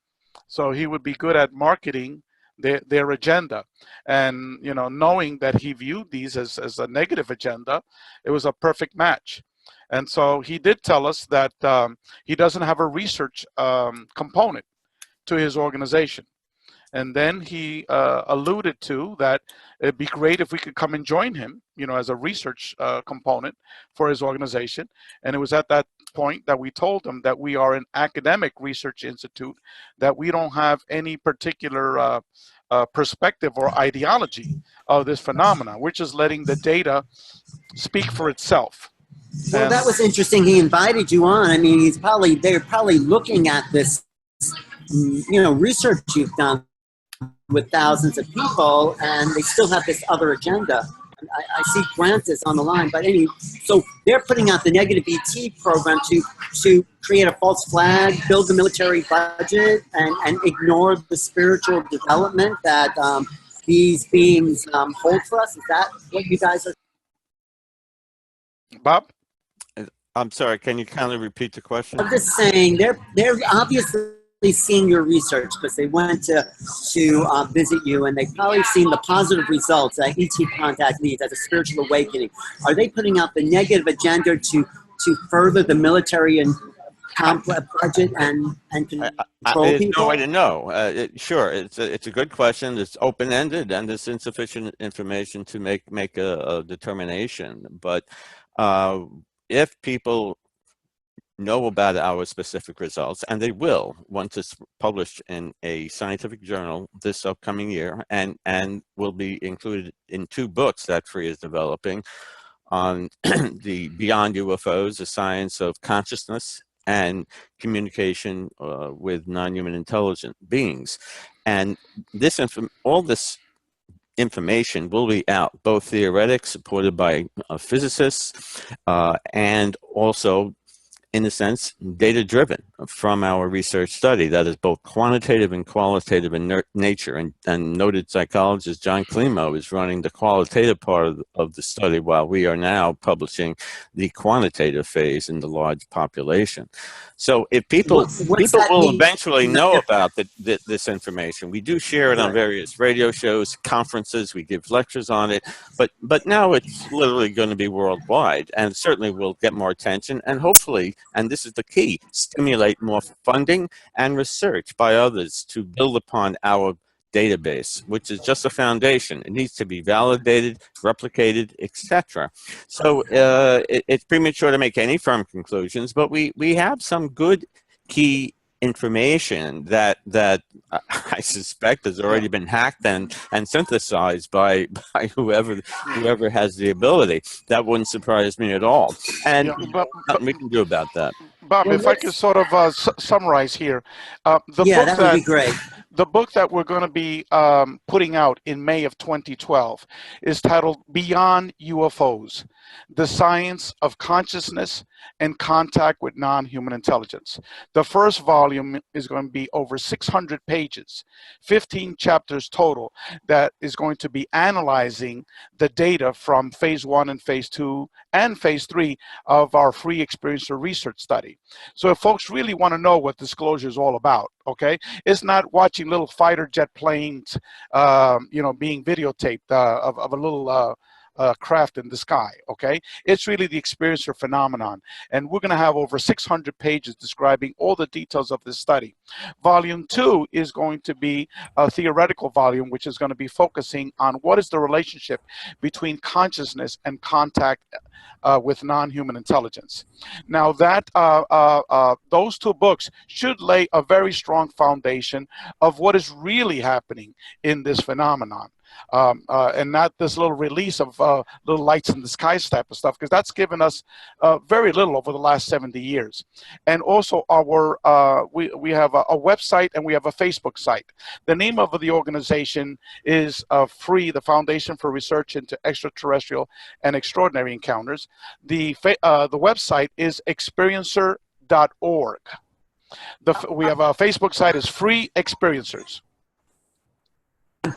So he would be good at marketing their agenda. And knowing that he viewed these as a negative agenda, it was a perfect match. And so he did tell us that he doesn't have a research component to his organization. And then he alluded to that it'd be great if we could come and join him, as a research component for his organization. And it was at that point that we told him that we are an academic research institute, that we don't have any particular perspective or ideology of this phenomena. We're just letting the data speak for itself. Well, that was interesting. He invited you on. I mean, they're probably looking at this research you've done with thousands of people, and they still have this other agenda. I see Grant is on the line, but anyway, so they're putting out the negative ET program to create a false flag, build the military budget, and ignore the spiritual development that these beings hold for us. Is that what you guys are? Bob? I'm sorry, can you kindly repeat the question? I'm just saying they're obviously seeing your research because they went to visit you, and they've probably seen the positive results that ET contact leads as a spiritual awakening. Are they putting out the negative agenda to further the military and complex budget and control there's people? no way to know. Sure, it's a good question. It's open-ended, and there's insufficient information to make a determination. But if people know about our specific results, and they will once it's published in a scientific journal this upcoming year, and will be included in 2 books that Free is developing on the Beyond UFOs, the science of consciousness and communication with non-human intelligent beings. And all this information will be out, both theoretic, supported by physicists, and also, in a sense, data-driven from our research study that is both quantitative and qualitative in nature. And noted psychologist John Klimo is running the qualitative part of the study, while we are now publishing the quantitative phase in the large population. So if people will eventually know about this information. We do share it on various radio shows, conferences, we give lectures on it, but now it's literally going to be worldwide, and certainly will get more attention, and hopefully, and this is the key, stimulate more funding and research by others to build upon our database, which is just a foundation. It needs to be validated, replicated, etc. So it's premature to make any firm conclusions, but we have some good key information that I suspect has already been hacked and synthesized by whoever has the ability. That wouldn't surprise me at all. And nothing we can do about that. Bob, if I could sort of summarize here, that would be great. The book that we're going to be putting out in May of 2012 is titled Beyond UFOs, The Science of Consciousness and Contact with Non-Human Intelligence. The first volume is going to be over 600 pages, 15 chapters total, that is going to be analyzing the data from phase 1 and phase 2 and phase 3 of our free experiencer research study. So if folks really want to know what disclosure is all about, okay, it's not watching watching little fighter jet planes, you know, being videotaped of a little craft in the sky. Okay, it's really the experiencer phenomenon, and we're going to have over 600 pages describing all the details of this study. Volume 2 is going to be a theoretical volume, which is going to be focusing on what is the relationship between consciousness and contact with non-human intelligence. Now that those two books should lay a very strong foundation of what is really happening in this phenomenon. And not this little release of little lights in the sky type of stuff, because that's given us very little over the last 70 years. And also our we have a website and we have a Facebook site. The name of the organization is FREE, the Foundation for Research into Extraterrestrial and Extraordinary Encounters. The website is experiencer.org. We have a Facebook site is Free Experiencers.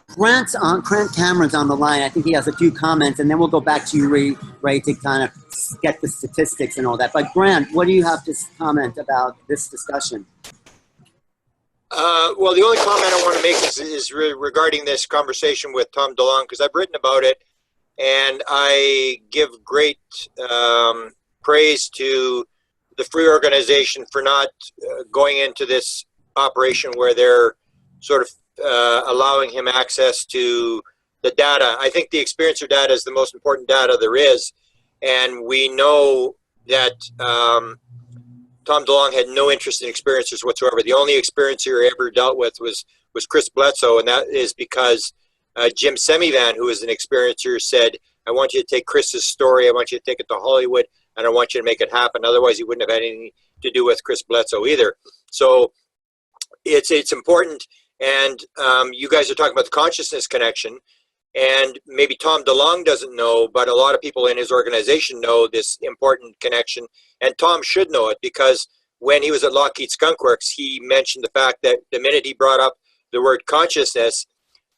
Grant Cameron's on the line. I think he has a few comments, and then we'll go back to you, Ray, to kind of get the statistics and all that. But Grant, what do you have to comment about this discussion? Well, the only comment I want to make is regarding this conversation with Tom DeLonge, because I've written about it, and I give great praise to the Free organization for not going into this operation where they're sort of allowing him access to the data. I think the experiencer data is the most important data there is, and we know that Tom DeLonge had no interest in experiencers whatsoever. The only experiencer he ever dealt with was Chris Bledsoe, and that is because Jim Semivan, who is an experiencer, said, I want you to take Chris's story, I want you to take it to Hollywood, and I want you to make it happen. Otherwise, he wouldn't have had anything to do with Chris Bledsoe either. So it's important. And you guys are talking about the consciousness connection, and maybe Tom DeLonge doesn't know, but a lot of people in his organization know this important connection, and Tom should know it, because when he was at Lockheed Skunk Works, he mentioned the fact that the minute he brought up the word consciousness,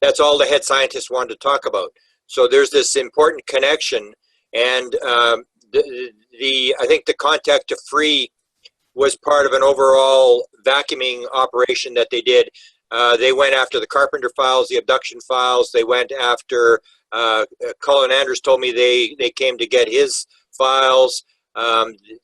that's all the head scientists wanted to talk about. So there's this important connection, and I think the Contact to Free was part of an overall vacuuming operation that they did. They went after the Carpenter files, the abduction files. They went after, Colin Andrews told me they came to get his files.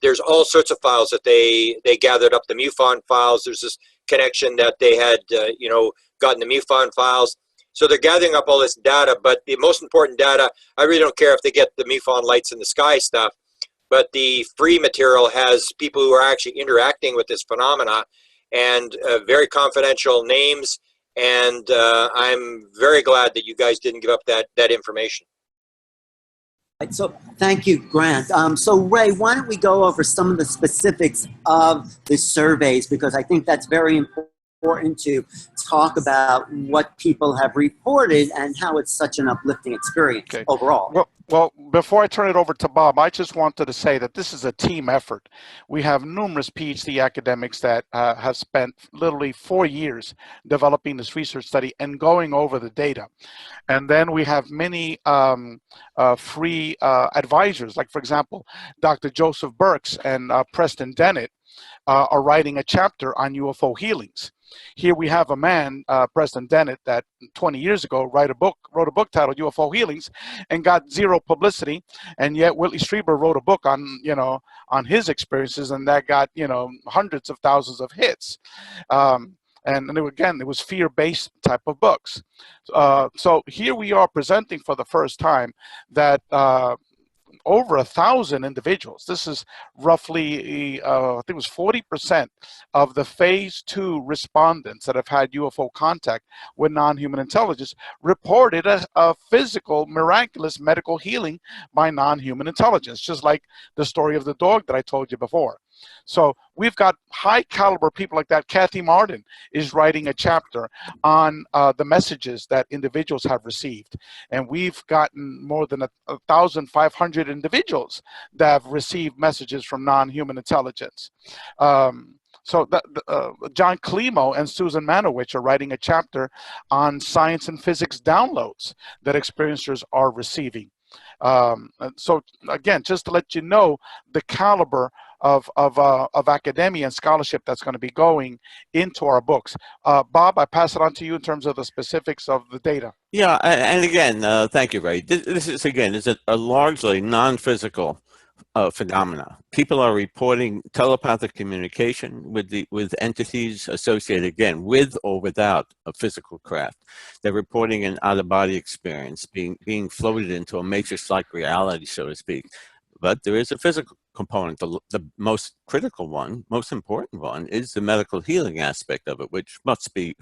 There's all sorts of files that they gathered up, the MUFON files. There's this connection that they had, you know, gotten the MUFON files. So they're gathering up all this data, but the most important data, I really don't care if they get the MUFON lights in the sky stuff, but the free material has people who are actually interacting with this phenomena, and very confidential names, and I'm very glad that you guys didn't give up that information. So thank you, Grant. So Ray, why don't we go over some of the specifics of the surveys, because I think that's very important to talk about what people have reported and how it's such an uplifting experience overall. Well, before I turn it over to Bob, I just wanted to say that this is a team effort. We have numerous PhD academics that have spent literally 4 years developing this research study and going over the data. And then we have many free advisors, like, for example, Dr. Joseph Burks and Preston Dennett are writing a chapter on UFO healings. Here we have a man, Preston Dennett, that 20 years ago wrote a book titled UFO Healings, and got zero publicity. And yet Whitley Strieber wrote a book on, you know, on his experiences, and that got, you know, hundreds of thousands of hits. And it was fear-based type of books. So here we are presenting for the first time that over 1,000 individuals. This is roughly, I think it was 40% of the phase 2 respondents that have had UFO contact with non-human intelligence reported a physical, miraculous medical healing by non-human intelligence, just like the story of the dog that I told you before. So we've got high caliber people like that. Kathy Martin is writing a chapter on the messages that individuals have received. And we've gotten more than 1,500 individuals that have received messages from non-human intelligence. So John Klimo and Susan Manowich are writing a chapter on science and physics downloads that experiencers are receiving. So again, just to let you know the caliber of academia and scholarship that's going to be going into our books. Bob, I pass it on to you in terms of the specifics of the data. Yeah, and again, thank you, Ray. This is, again, is a largely non-physical phenomena. People are reporting telepathic communication with entities associated, again, with or without a physical craft. They're reporting an out-of-body experience, being floated into a matrix-like reality, so to speak. But there is a physical component. The most critical one, most important one, is the medical healing aspect of it, which must be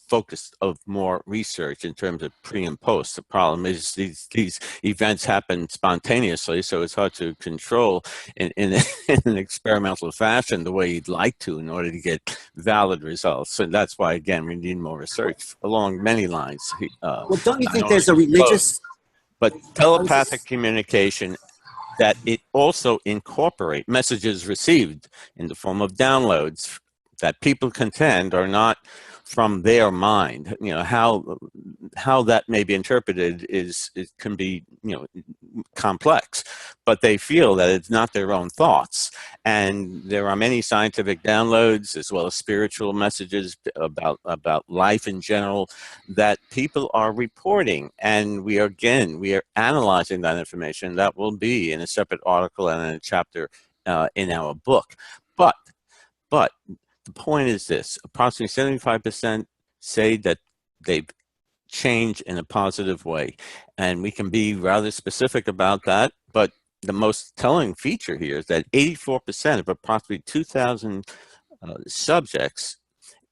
focus of more research in terms of pre and post. The problem is these events happen spontaneously, so it's hard to control in an experimental fashion the way you'd like to in order to get valid results. So that's why, again, we need more research along many lines. Well, don't you think there's a religious... But telepathic communication, that it also incorporate messages received in the form of downloads that people contend are not from their mind. You know, how that may be interpreted it can be, you know, complex, but they feel that it's not their own thoughts. And there are many scientific downloads as well as spiritual messages about life in general that people are reporting. And we are analyzing that information. That will be in a separate article and in a chapter in our book. But the point is this: approximately 75% say that they've changed in a positive way. And we can be rather specific about that, but the most telling feature here is that 84% of approximately 2,000 subjects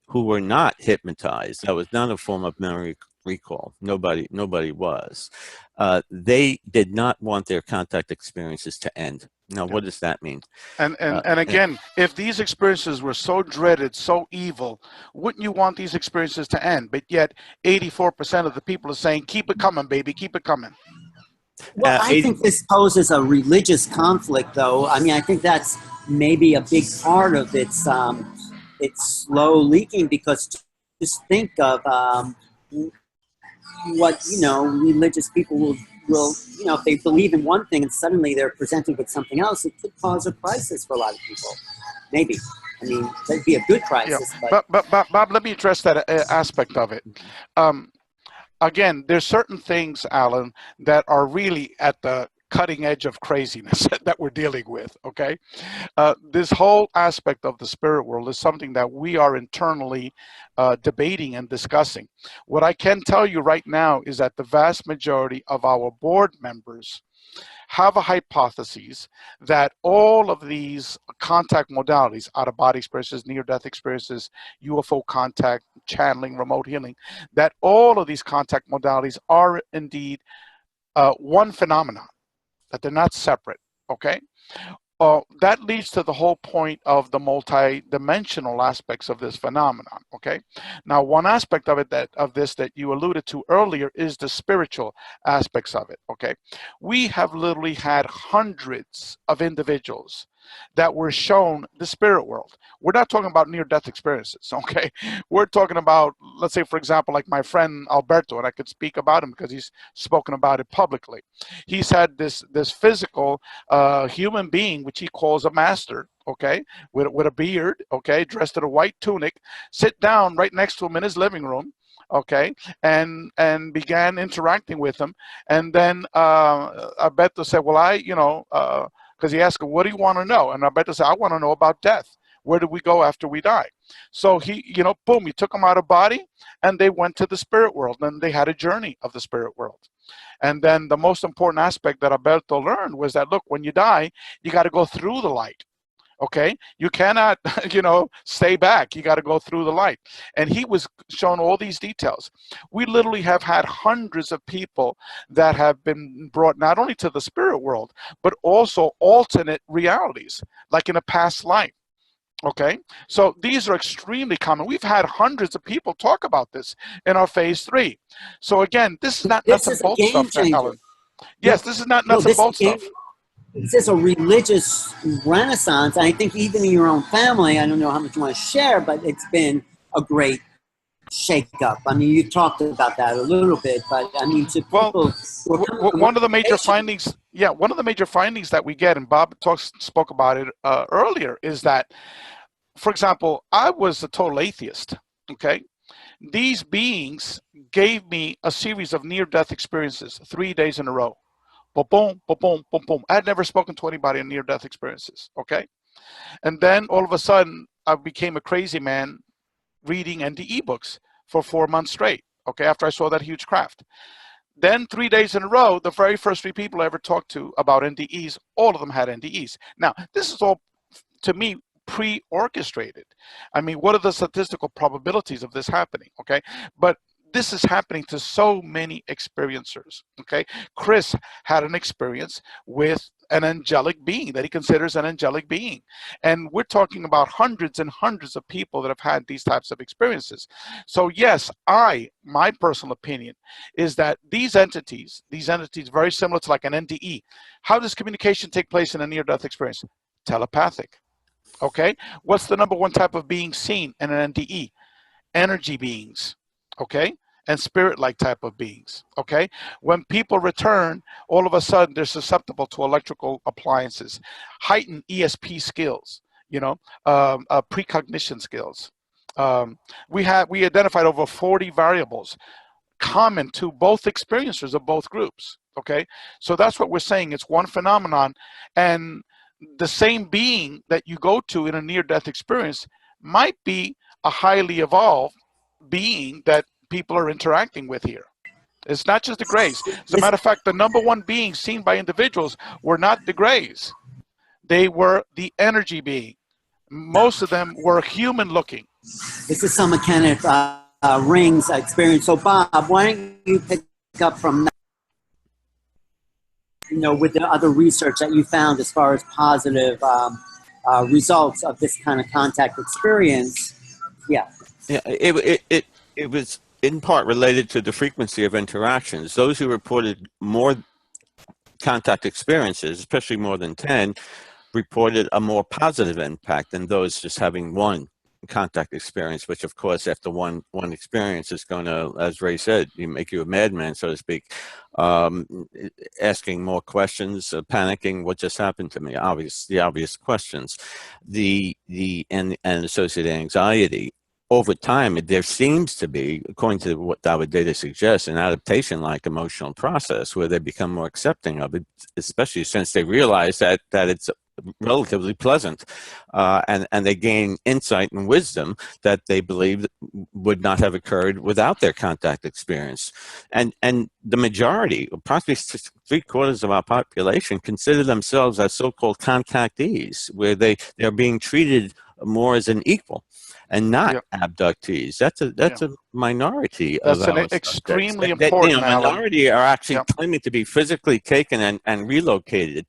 who were not hypnotized, that was not a form of memory recall, nobody was, they did not want their contact experiences to end. Now, what does that mean? And again, if these experiences were so dreaded, so evil, wouldn't you want these experiences to end? But yet 84% of the people are saying, keep it coming, baby, keep it coming. Well, I think this poses a religious conflict, though. I mean, I think that's maybe a big part of its slow leaking, because just think of what, you know, religious people will, you know, if they believe in one thing and suddenly they're presented with something else, it could cause a crisis for a lot of people. Maybe. I mean, that'd be a good crisis. Yeah. But Bob, let me address that aspect of it. Again, there's certain things, Alan, that are really at the cutting edge of craziness that we're dealing with, okay? This whole aspect of the spirit world is something that we are internally debating and discussing. What I can tell you right now is that the vast majority of our board members have a hypothesis that all of these contact modalities, out-of-body experiences, near-death experiences, UFO contact, channeling, remote healing, that all of these contact modalities are indeed one phenomenon, that they're not separate, okay? That leads to the whole point of the multi-dimensional aspects of this phenomenon, okay? Now, one aspect of it that you alluded to earlier is the spiritual aspects of it, okay? We have literally had hundreds of individuals that were shown the spirit world. We're not talking about near-death experiences, okay? We're talking about, let's say, for example, like my friend Alberto, and I could speak about him because he's spoken about it publicly. He's had this physical human being, which he calls a master, okay, with a beard, okay, dressed in a white tunic, sit down right next to him in his living room, okay, and began interacting with him. And then Alberto said, well, because he asked him, what do you want to know? And Alberto said, I want to know about death. Where do we go after we die? So he, boom, he took him out of body and they went to the spirit world, and they had a journey of the spirit world. And then the most important aspect that Alberto learned was that, look, when you die, you got to go through the light. Okay, you cannot, stay back. You got to go through the light. And he was shown all these details. We literally have had hundreds of people that have been brought not only to the spirit world, but also alternate realities, like in a past life. Okay, so these are extremely common. We've had hundreds of people talk about this in our phase 3. So again, this is not nuts and bolts stuff, Alan. Yes, this is not nuts and bolts stuff. This is a religious renaissance. I think even in your own family, I don't know how much you want to share, but it's been a great shake-up. I mean, you talked about that a little bit, but I mean, to people... One of the major findings Yeah, one of the major findings that we get, and Bob spoke about it earlier, is that, for example, I was a total atheist, okay? These beings gave me a series of near-death experiences 3 days in a row. Boom, boom, boom, boom, boom, boom. I had never spoken to anybody in near-death experiences, okay? And then all of a sudden, I became a crazy man reading NDE books for 4 months straight, okay, after I saw that huge craft. Then 3 days in a row, the very first 3 people I ever talked to about NDEs, all of them had NDEs. Now, this is all, to me, pre-orchestrated. I mean, what are the statistical probabilities of this happening, okay? But this is happening to so many experiencers, okay? Chris had an experience with an angelic being that he considers an angelic being. And we're talking about hundreds and hundreds of people that have had these types of experiences. So yes, my personal opinion is that these entities very similar to like an NDE, how does communication take place in a near-death experience? Telepathic, okay? What's the #1 type of being seen in an NDE? Energy beings, okay? And spirit-like type of beings, okay? When people return, all of a sudden they're susceptible to electrical appliances, heightened ESP skills, you know, precognition skills. We identified over 40 variables common to both experiencers of both groups, okay? So that's what we're saying. It's one phenomenon, and the same being that you go to in a near-death experience might be a highly evolved being that people are interacting with here. It's not just the Greys. As a matter of fact, the #1 being seen by individuals were not the Greys. They were the energy being. Most of them were human looking. This is some of Kenneth Ring's experience. So Bob, why don't you pick up from that, you know, with the other research that you found as far as positive results of this kind of contact experience? Yeah. Yeah, it was in part related to the frequency of interactions. Those who reported more contact experiences, especially more than 10, reported a more positive impact than those just having one contact experience, which of course after one experience is going to, as Ray said, make you a madman, so to speak. Asking more questions, panicking, what just happened to me, the obvious questions, and associated anxiety. Over time, there seems to be, according to what our data suggests, an adaptation-like emotional process where they become more accepting of it, especially since they realize that it's relatively pleasant, and they gain insight and wisdom that they believe would not have occurred without their contact experience. And the majority, approximately 3/4 of our population, consider themselves as so-called contactees, where they're being treated more as an equal and not abductees. That's a minority of our subjects. Extremely important. Minority are actually claiming to be physically taken and relocated.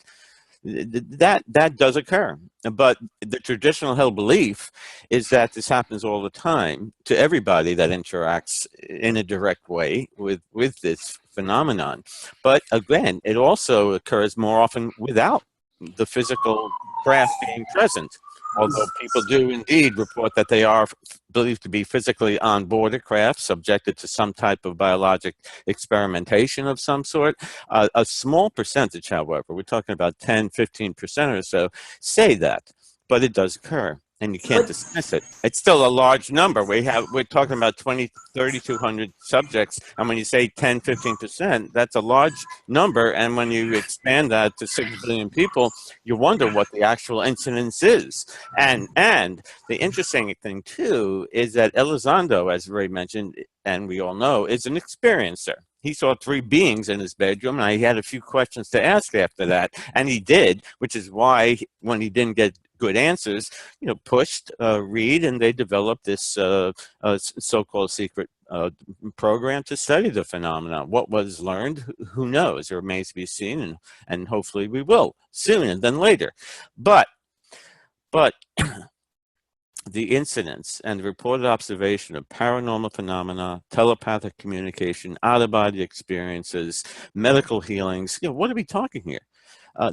That does occur, but the traditional held belief is that this happens all the time to everybody that interacts in a direct way with this phenomenon. But again, it also occurs more often without the physical craft being present. Although people do indeed report that they are believed to be physically on board a craft, subjected to some type of biologic experimentation of some sort. A small percentage, however, we're talking about 10, 15% or so, say that, but it does occur. And you can't dismiss it. It's still a large number. We're talking about 3,200 subjects, and when you say 10, 15%, that's a large number. And when you expand that to 6 billion people, you wonder what the actual incidence is. And the interesting thing too is that Elizondo, as Ray mentioned, and we all know, is an experiencer. He saw 3 beings in his bedroom, and he had a few questions to ask after that, and he did, which is why when he didn't get good answers, pushed Reed, and they developed this so-called secret program to study the phenomenon. What was learned, who knows? It remains to be seen, and hopefully we will sooner than later. But the incidents and the reported observation of paranormal phenomena, telepathic communication, out-of-body experiences, medical healings, what are we talking here?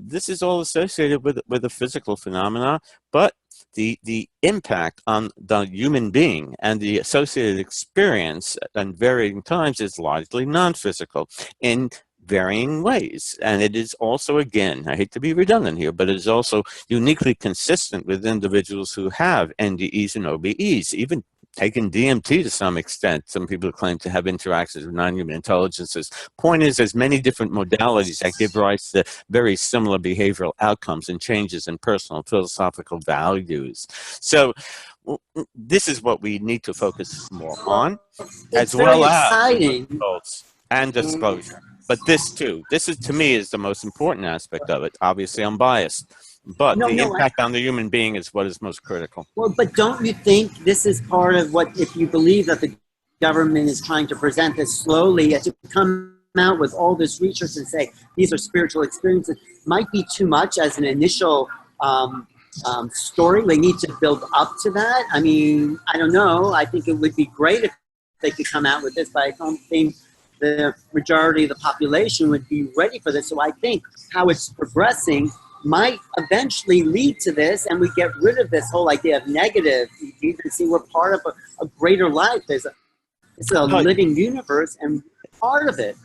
This is all associated with a physical phenomena, but the impact on the human being and the associated experience at varying times is largely non-physical. In varying ways. And it is also, again, I hate to be redundant here, but it is also uniquely consistent with individuals who have NDEs and OBEs, even taken DMT to some extent. Some people claim to have interactions with non-human intelligences. Point is, there's many different modalities that give rise to very similar behavioral outcomes and changes in personal philosophical values. So this is what we need to focus more on, It's as well very as exciting. results and disclosure. But this too, this is, to me, is the most important aspect of it. Obviously, I'm biased, but the impact on the human being is what is most critical. Well, but don't you think this is part of what, if you believe that the government is trying to present this slowly, to come out with all this research and say these are spiritual experiences, might be too much as an initial story? They need to build up to that. I mean, I don't know. I think it would be great if they could come out with this, but I don't think the majority of the population would be ready for this. So I think how it's progressing might eventually lead to this, and we get rid of this whole idea of negative. You can see we're part of a greater life. It's a living universe, and part of it.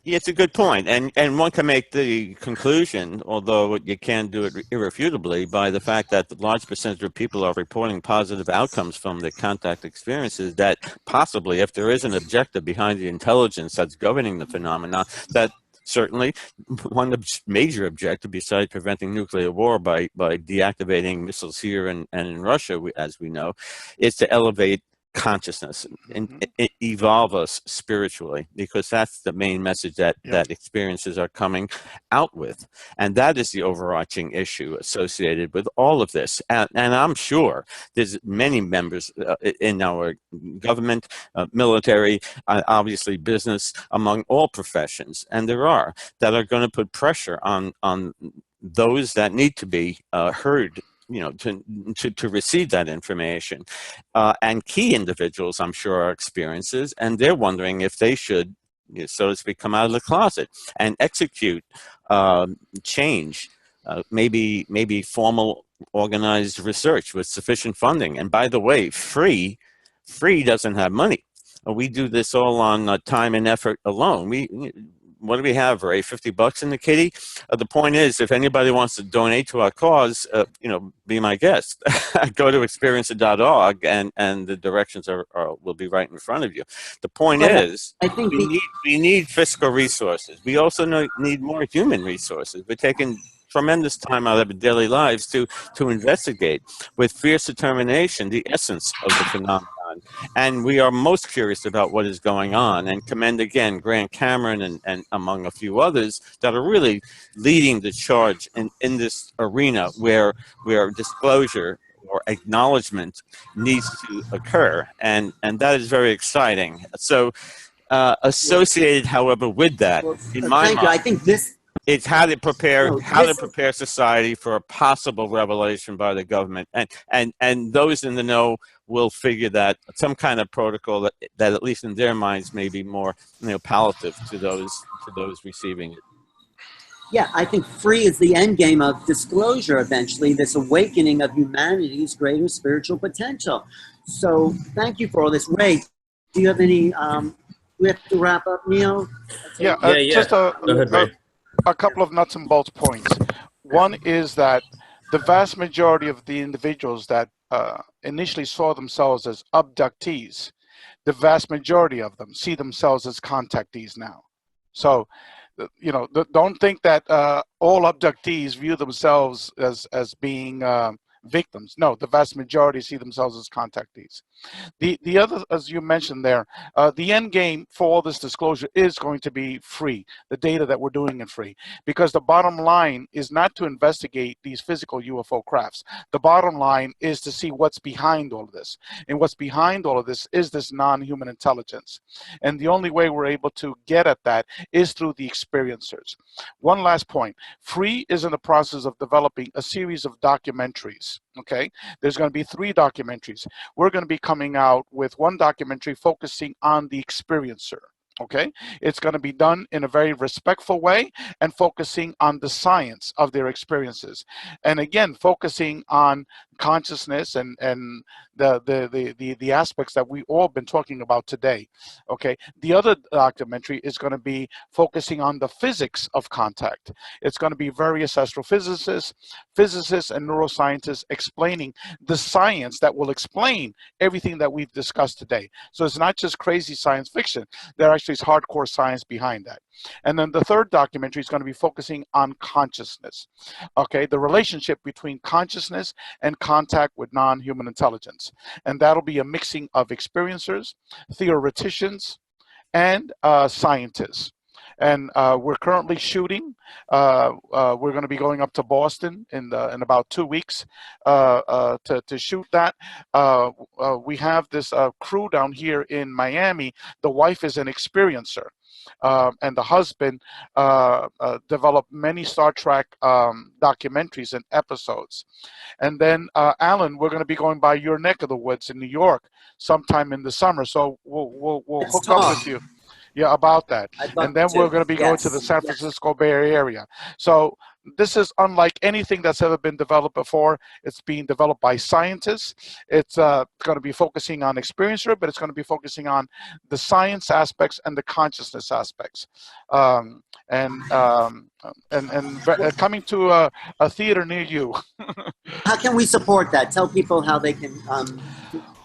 It's a good point, and one can make the conclusion, although you can't do it irrefutably, by the fact that the large percentage of people are reporting positive outcomes from the contact experiences, that possibly, if there is an objective behind the intelligence that's governing the phenomena, that certainly one major objective, besides preventing nuclear war by deactivating missiles here and in Russia, as we know, is to elevate consciousness and evolve us spiritually, because that's the main message that experiences are coming out with, and that is the overarching issue associated with all of this. And I'm sure there's many members in our government, military, obviously business, among all professions, and there are, that are going to put pressure on those that need to be heard, you know, to receive that information, and key individuals, I'm sure, are experiences, and they're wondering if they should, so to speak, come out of the closet and execute change, maybe formal, organized research with sufficient funding. And by the way, free doesn't have money. We do this all on time and effort alone. What do we have, Ray? $50 in the kitty? The point is, if anybody wants to donate to our cause, you know, be my guest. Go to experiencer.org, and the directions will be right in front of you. The point is, I think we need fiscal resources. We also need more human resources. We're taking tremendous time out of our daily lives to investigate with fierce determination the essence of the phenomenon. And we are most curious about what is going on, and commend again Grant Cameron and among a few others that are really leading the charge in this arena where disclosure or acknowledgement needs to occur, and that is very exciting. So associated, however, with that, in my mind, I think this, it's how to prepare society for a possible revelation by the government, and those in the know will figure that some kind of protocol that at least in their minds may be more, you know, palliative to those receiving it. Yeah, I think free is the end game of disclosure eventually, this awakening of humanity's greater spiritual potential. So thank you for all this. Ray, do you have any, we have to wrap up, Neil? Just a couple of nuts and bolts points. One is that the vast majority of the individuals that initially saw themselves as abductees, the vast majority of them see themselves as contactees now. So, you know, don't think that all abductees view themselves as being victims. No, the vast majority see themselves as contactees. The other, as you mentioned there, the end game for all this disclosure is going to be free, the data that we're doing in free, because the bottom line is not to investigate these physical UFO crafts. The bottom line is to see what's behind all of this. And what's behind all of this is this non-human intelligence. And the only way we're able to get at that is through the experiencers. One last point. Free is in the process of developing a series of documentaries. Okay, there's going to be 3 documentaries. We're going to be coming out with one documentary focusing on the experiencer. Okay, it's going to be done in a very respectful way and focusing on the science of their experiences, and again focusing on consciousness and the aspects that we all been talking about today. Okay, the other documentary is going to be focusing on the physics of contact. It's going to be various astrophysicists, physicists, and neuroscientists explaining the science that will explain everything that we've discussed today. So it's not just crazy science fiction. There actually is hardcore science behind that. And then the third documentary is going to be focusing on consciousness. Okay, the relationship between consciousness and contact with non-human intelligence. And that'll be a mixing of experiencers, theoreticians, and scientists. And we're currently shooting. We're going to be going up to Boston in about 2 weeks to shoot that. We have this crew down here in Miami. The wife is an experiencer. And the husband developed many Star Trek documentaries and episodes. And then, Alan, we're going to be going by your neck of the woods in New York sometime in the summer. So we'll hook up with you. Yeah, about that. And then we're going to be going to the San Francisco Bay Area. So this is unlike anything that's ever been developed before. It's being developed by scientists. It's going to be focusing on experiencer, but it's going to be focusing on the science aspects and the consciousness aspects. And coming to a theater near you. How can we support that? Tell people how they can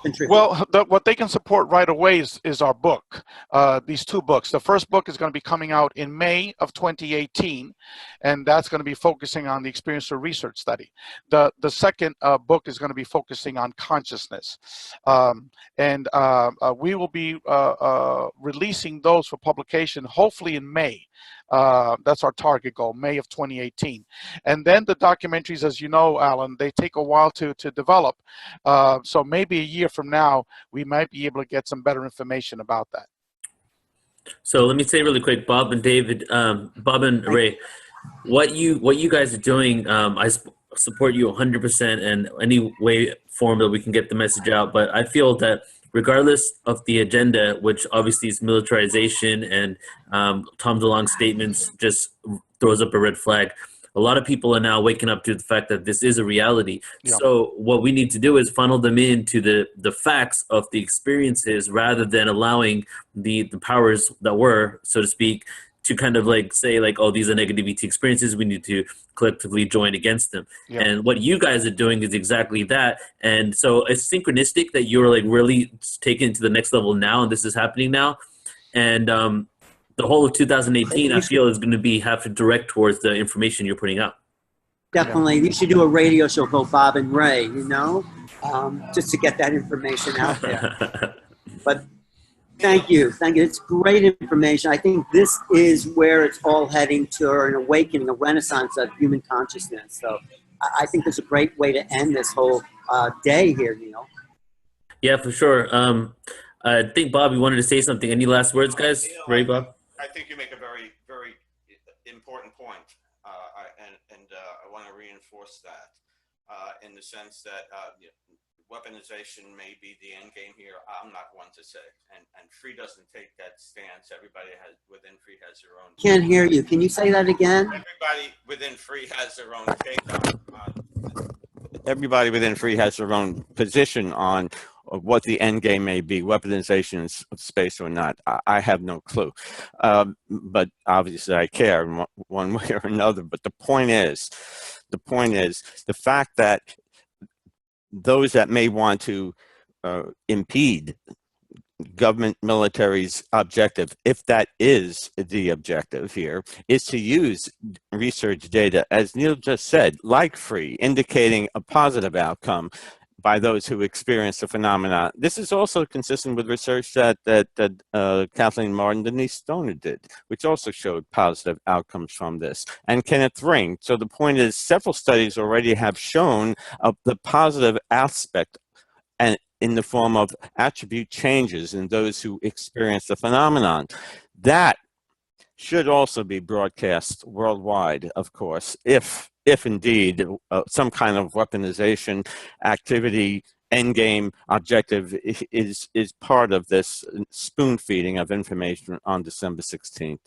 contribute. Well, what they can support right away is our book, these 2 books. The first book is going to be coming out in May of 2018, and that's going to be focusing on the experiencer research study. The second book is going to be focusing on consciousness. We will be releasing those for publication hopefully in May. That's our target goal, May of 2018. And then the documentaries, as you know, Alan, they take a while to develop. So maybe a year from now, we might be able to get some better information about that. So let me say really quick, Bob and David, Bob and Ray, what you guys are doing, I support you 100% and any way, form that we can get the message out. But I feel that regardless of the agenda, which obviously is militarization and Tom DeLonge's statements just throws up a red flag. A lot of people are now waking up to the fact that this is a reality. Yeah. So what we need to do is funnel them into the facts of the experiences rather than allowing the powers that were, so to speak, to kind of like say like, oh, these are negativity experiences. We need to collectively join against them. Yeah. And what you guys are doing is exactly that. And so it's synchronistic that you're like really taking it to the next level now, and this is happening now. And the whole of 2018, I feel, is going to have to direct towards the information you're putting out. Definitely. You should do a radio show called Bob and Ray, you know, just to get that information out there. But thank you. Thank you. It's great information. I think this is where it's all heading to, an awakening, a renaissance of human consciousness. So I think it's a great way to end this whole day here, Neil. Yeah, for sure. I think, Bob, you wanted to say something. Any last words, guys? Ray, Bob? I think you make a very, very important point. I want to reinforce that in the sense that weaponization may be the end game here. I'm not one to say, and Free doesn't take that stance. Everybody within Free has their own. Can't hear you. Can you say that again? Everybody within Free has their own take on. Everybody within Free has their own position on what the end game may be, weaponization of space or not. I have no clue, but obviously I care in one way or another. But the point is the fact that those that may want to impede government military's objective, if that is the objective here, is to use research data, as Neil just said, like Free, indicating a positive outcome by those who experience the phenomena. This is also consistent with research that Kathleen Martin, Denise Stoner did, which also showed positive outcomes from this, and Kenneth Ring. So the point is, several studies already have shown the positive aspect, and in the form of attribute changes in those who experience the phenomenon. That should also be broadcast worldwide, of course, if indeed some kind of weaponization activity, endgame objective is part of this spoon feeding of information on December 16th.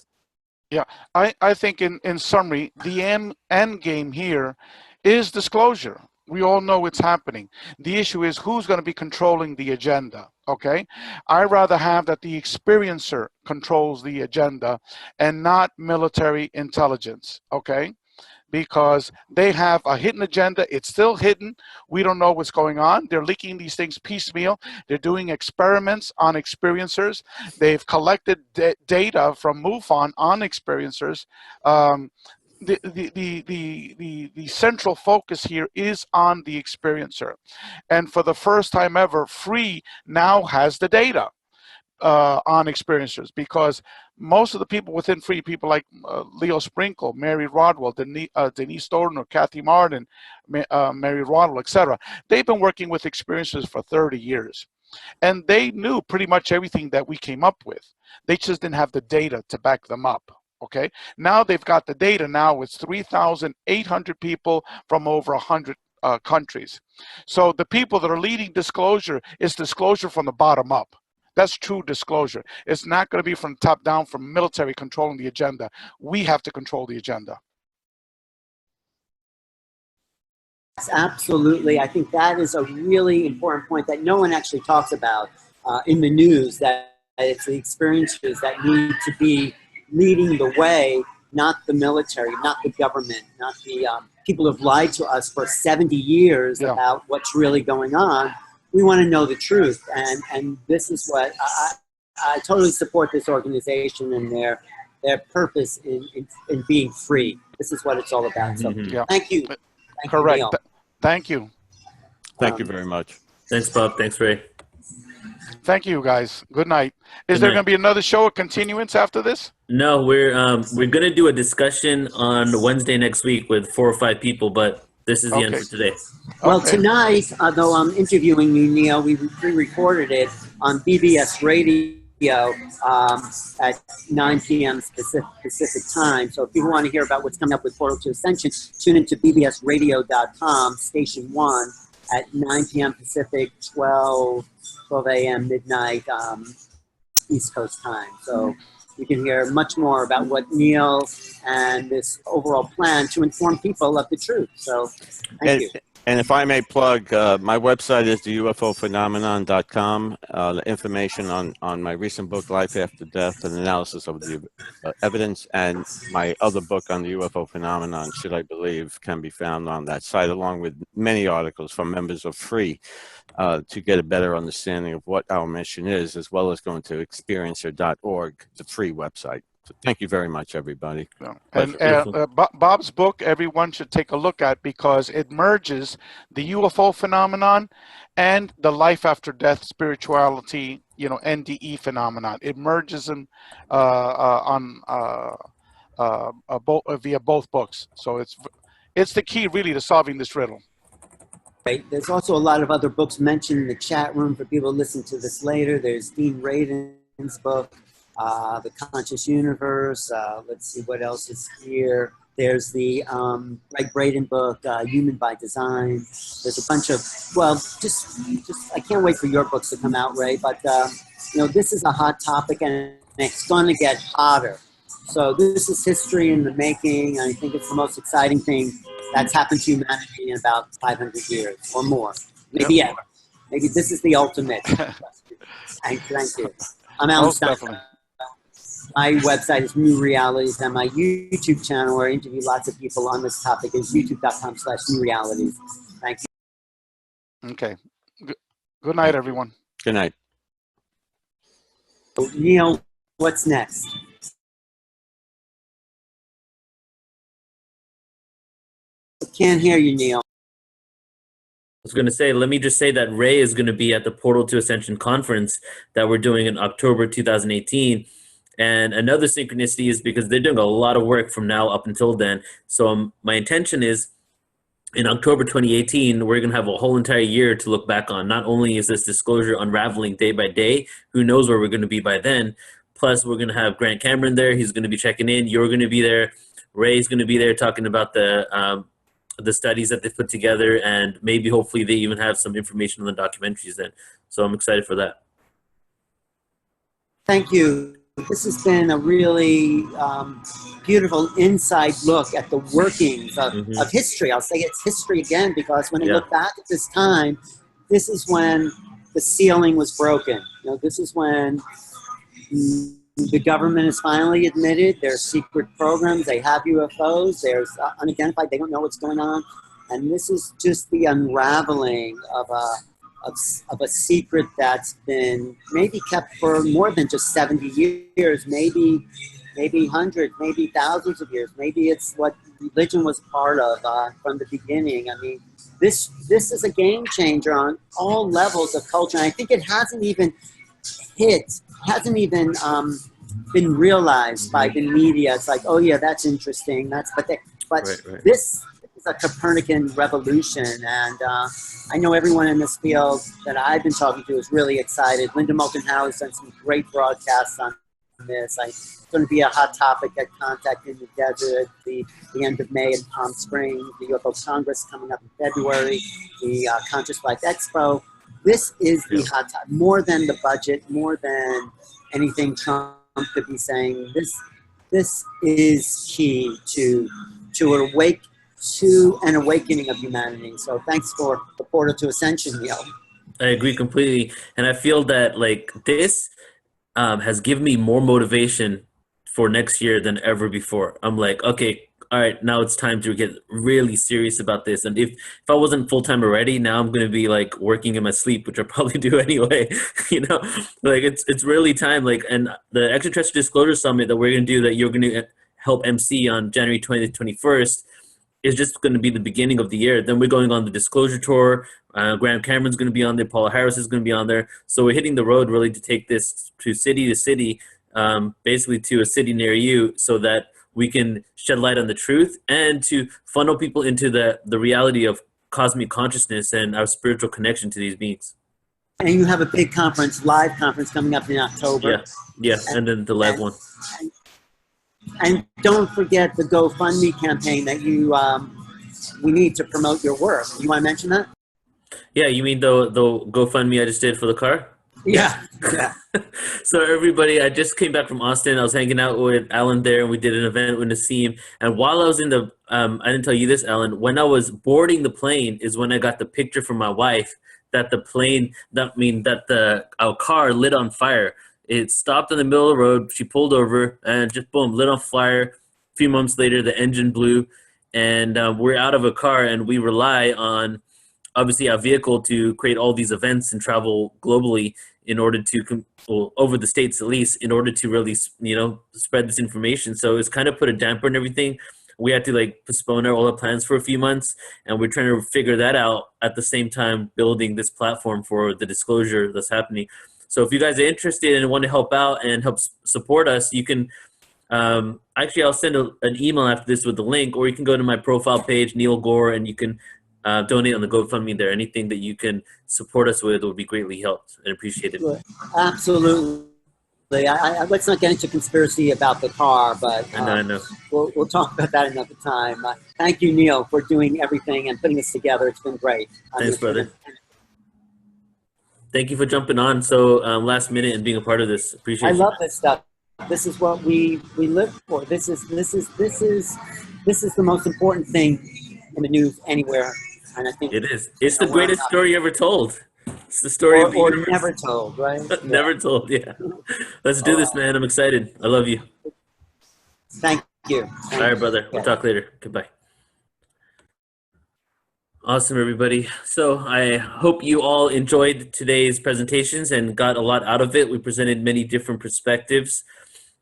Yeah, I think in summary, the end game here is disclosure. We all know it's happening. The issue is who's going to be controlling the agenda, okay? I rather have that the experiencer controls the agenda and not military intelligence, okay? Because they have a hidden agenda. It's still hidden. We don't know what's going on. They're leaking these things piecemeal. They're doing experiments on experiencers. They've collected data from MUFON on experiencers. The central focus here is on the experiencer. And for the first time ever, Free now has the data on experiencers, because most of the people within Free, people like Leo Sprinkle, Mary Rodwell, Denise Storner, Kathy Martin, Mary Rodwell, etc., they've been working with experiencers for 30 years. And they knew pretty much everything that we came up with. They just didn't have the data to back them up. Okay, now they've got the data. Now it's 3,800 people from over 100 countries. So the people that are leading disclosure is disclosure from the bottom up. That's true disclosure. It's not going to be from top down, from military controlling the agenda. We have to control the agenda. Absolutely. I think that is a really important point that no one actually talks about in the news, that it's the experiencers that need to be leading the way, not the military, not the government, not the people who have lied to us for 70 years about what's really going on. We want to know the truth, and this is what I totally support this organization and their purpose in being free. This is what it's all about. So thank you. Correct. You, Thank you. Thank you very much. Thanks, Bob. Thanks, Ray. Thank you, guys. Good night. Is there going to be another show, a continuance after this? No, we're gonna do a discussion on Wednesday next week with 4 or 5 people, but this is the end for today. Well, tonight, though I'm interviewing you, Neil, we pre-recorded it on BBS Radio at 9 p.m. Pacific time. So if you want to hear about what's coming up with Portal to Ascension, tune into bbsradio.com, Station 1, at 9 p.m. Pacific, 12 a.m. midnight East Coast time. So you can hear much more about what Neil and this overall plan to inform people of the truth. So thank you. And if I may plug, my website is the UFOphenomenon.com. The information on my recent book, Life After Death, an analysis of the evidence, and my other book on the UFO phenomenon, Should I Believe, can be found on that site, along with many articles from members of Free to get a better understanding of what our mission is, as well as going to experiencer.org, the Free website. So thank you very much, everybody. And Bob's book, everyone should take a look at, because it merges the UFO phenomenon and the life after death spirituality, NDE phenomenon. It merges them via both books. So it's the key, really, to solving this riddle. Right. There's also a lot of other books mentioned in the chat room for people to listen to this later. There's Dean Radin's book, The Conscious Universe. Let's see what else is here. There's the Greg Braden book, Human by Design. There's a bunch of, well, just I can't wait for your books to come out, Ray. But this is a hot topic, and it's going to get hotter. So this is history in the making. I think it's the most exciting thing that's happened to humanity in about 500 years or more, maybe ever. Maybe this is the ultimate. Thank you. I'm Alan Steinfeld. My website is New Realities, and my YouTube channel, where I interview lots of people on this topic, is youtube.com/newrealities. Thank you. Okay. Good night, everyone. Good night. So, Neil, what's next? I can't hear you, Neil. I was going to say, let me just say that Ray is going to be at the Portal to Ascension conference that we're doing in October 2018. And another synchronicity is because they're doing a lot of work from now up until then. So my intention is in October 2018, we're going to have a whole entire year to look back on. Not only is this disclosure unraveling day by day, who knows where we're going to be by then. Plus, we're going to have Grant Cameron there. He's going to be checking in. You're going to be there. Ray's going to be there talking about the studies that they put together, and maybe hopefully they even have some information on the documentaries then. So I'm excited for that. Thank you. This has been a really beautiful inside look at the workings of history. I'll say it's history again, because when I look back at this time, this is when the ceiling was broken. You know, this is when the government has finally admitted there's secret programs. They have UFOs. There's unidentified. They don't know what's going on. And this is just the unraveling of a secret that's been maybe kept for more than just 70 years, maybe hundreds, maybe thousands of years. Maybe it's what religion was part of from the beginning. I mean, this is a game changer on all levels of culture. And I think it hasn't even been realized by the media. It's like, oh yeah, that's interesting. But this is a Copernican revolution, and I know everyone in this field that I've been talking to is really excited. Linda Moulton Howe has done some great broadcasts on this. It's going to be a hot topic at Contact in the Desert, the end of May in Palm Springs, the UFO Congress coming up in February, the Conscious Life Expo. This is the hot topic, more than the budget, more than anything Trump could be saying. This is key to an awakening of humanity. So thanks for the portal to Ascension, Neil. I agree completely. And I feel that like this has given me more motivation for next year than ever before. I'm like, okay, all right, now it's time to get really serious about this. And if I wasn't full-time already, now I'm going to be like working in my sleep, which I probably do anyway, you know, like it's really time. Like, and the Extraterrestrial Disclosure Summit that we're going to do, that you're going to help MC on January 20th, 21st, is just going to be the beginning of the year. Then we're going on the Disclosure Tour. Graham Cameron's going to be on there. Paula Harris is going to be on there. So we're hitting the road really to take this to city, basically to a city near you, so that we can shed light on the truth and to funnel people into the reality of cosmic consciousness and our spiritual connection to these beings. And you have a big conference, live conference coming up in October. Yeah, and then the live one. And don't forget the GoFundMe campaign that we need to promote your work. You want to mention that? Yeah, you mean the GoFundMe I just did for the car? Yeah. So everybody, I just came back from Austin. I was hanging out with Alan there, and we did an event with Nassim. And while I was in the, I didn't tell you this, Alan, when I was boarding the plane is when I got the picture from my wife that our car lit on fire. It stopped in the middle of the road. She pulled over and just boom, lit on fire. A few months later, the engine blew, and we're out of a car, and we rely on obviously our vehicle to create all these events and travel globally in order to, over the states at least, in order to really, you know, spread this information. So it's kind of put a damper on everything. We had to like postpone all our plans for a few months, and we're trying to figure that out at the same time building this platform for the disclosure that's happening. So if you guys are interested and want to help out and help support us, you can, actually I'll send an email after this with the link, or you can go to my profile page, Neil Gore, and you can donate on the GoFundMe there. Anything that you can support us with will be greatly helped and appreciated. Absolutely. Let's not get into conspiracy about the car, but I know. We'll talk about that another time. Thank you, Neil, for doing everything and putting this together. It's been great. Thanks, brother. Thank you for jumping on so last minute and being a part of this. Appreciate it. I love this stuff. This is what we live for. This is the most important thing in the news anywhere. And I think it is. It's the greatest story ever told. It's the story of the universe. Never told, right? Never told, yeah. Let's do this, man. I'm excited. I love you. Thank you. All right, brother. We'll talk later. Goodbye. Awesome, everybody. So I hope you all enjoyed today's presentations and got a lot out of it. We presented many different perspectives.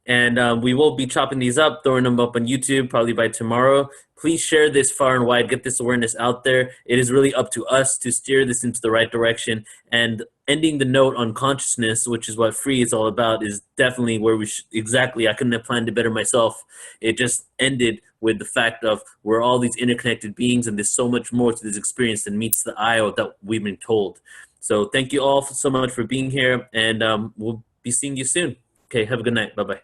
And we will be chopping these up, throwing them up on YouTube probably by tomorrow. Please share this far and wide, get this awareness out there. It is really up to us to steer this into the right direction. And ending the note on consciousness, which is what free is all about, is definitely where we should, exactly, I couldn't have planned it better myself. It just ended with the fact of we're all these interconnected beings, and there's so much more to this experience than meets the eye or that we've been told. So thank you all so much for being here, and we'll be seeing you soon. Okay, have a good night. Bye-bye.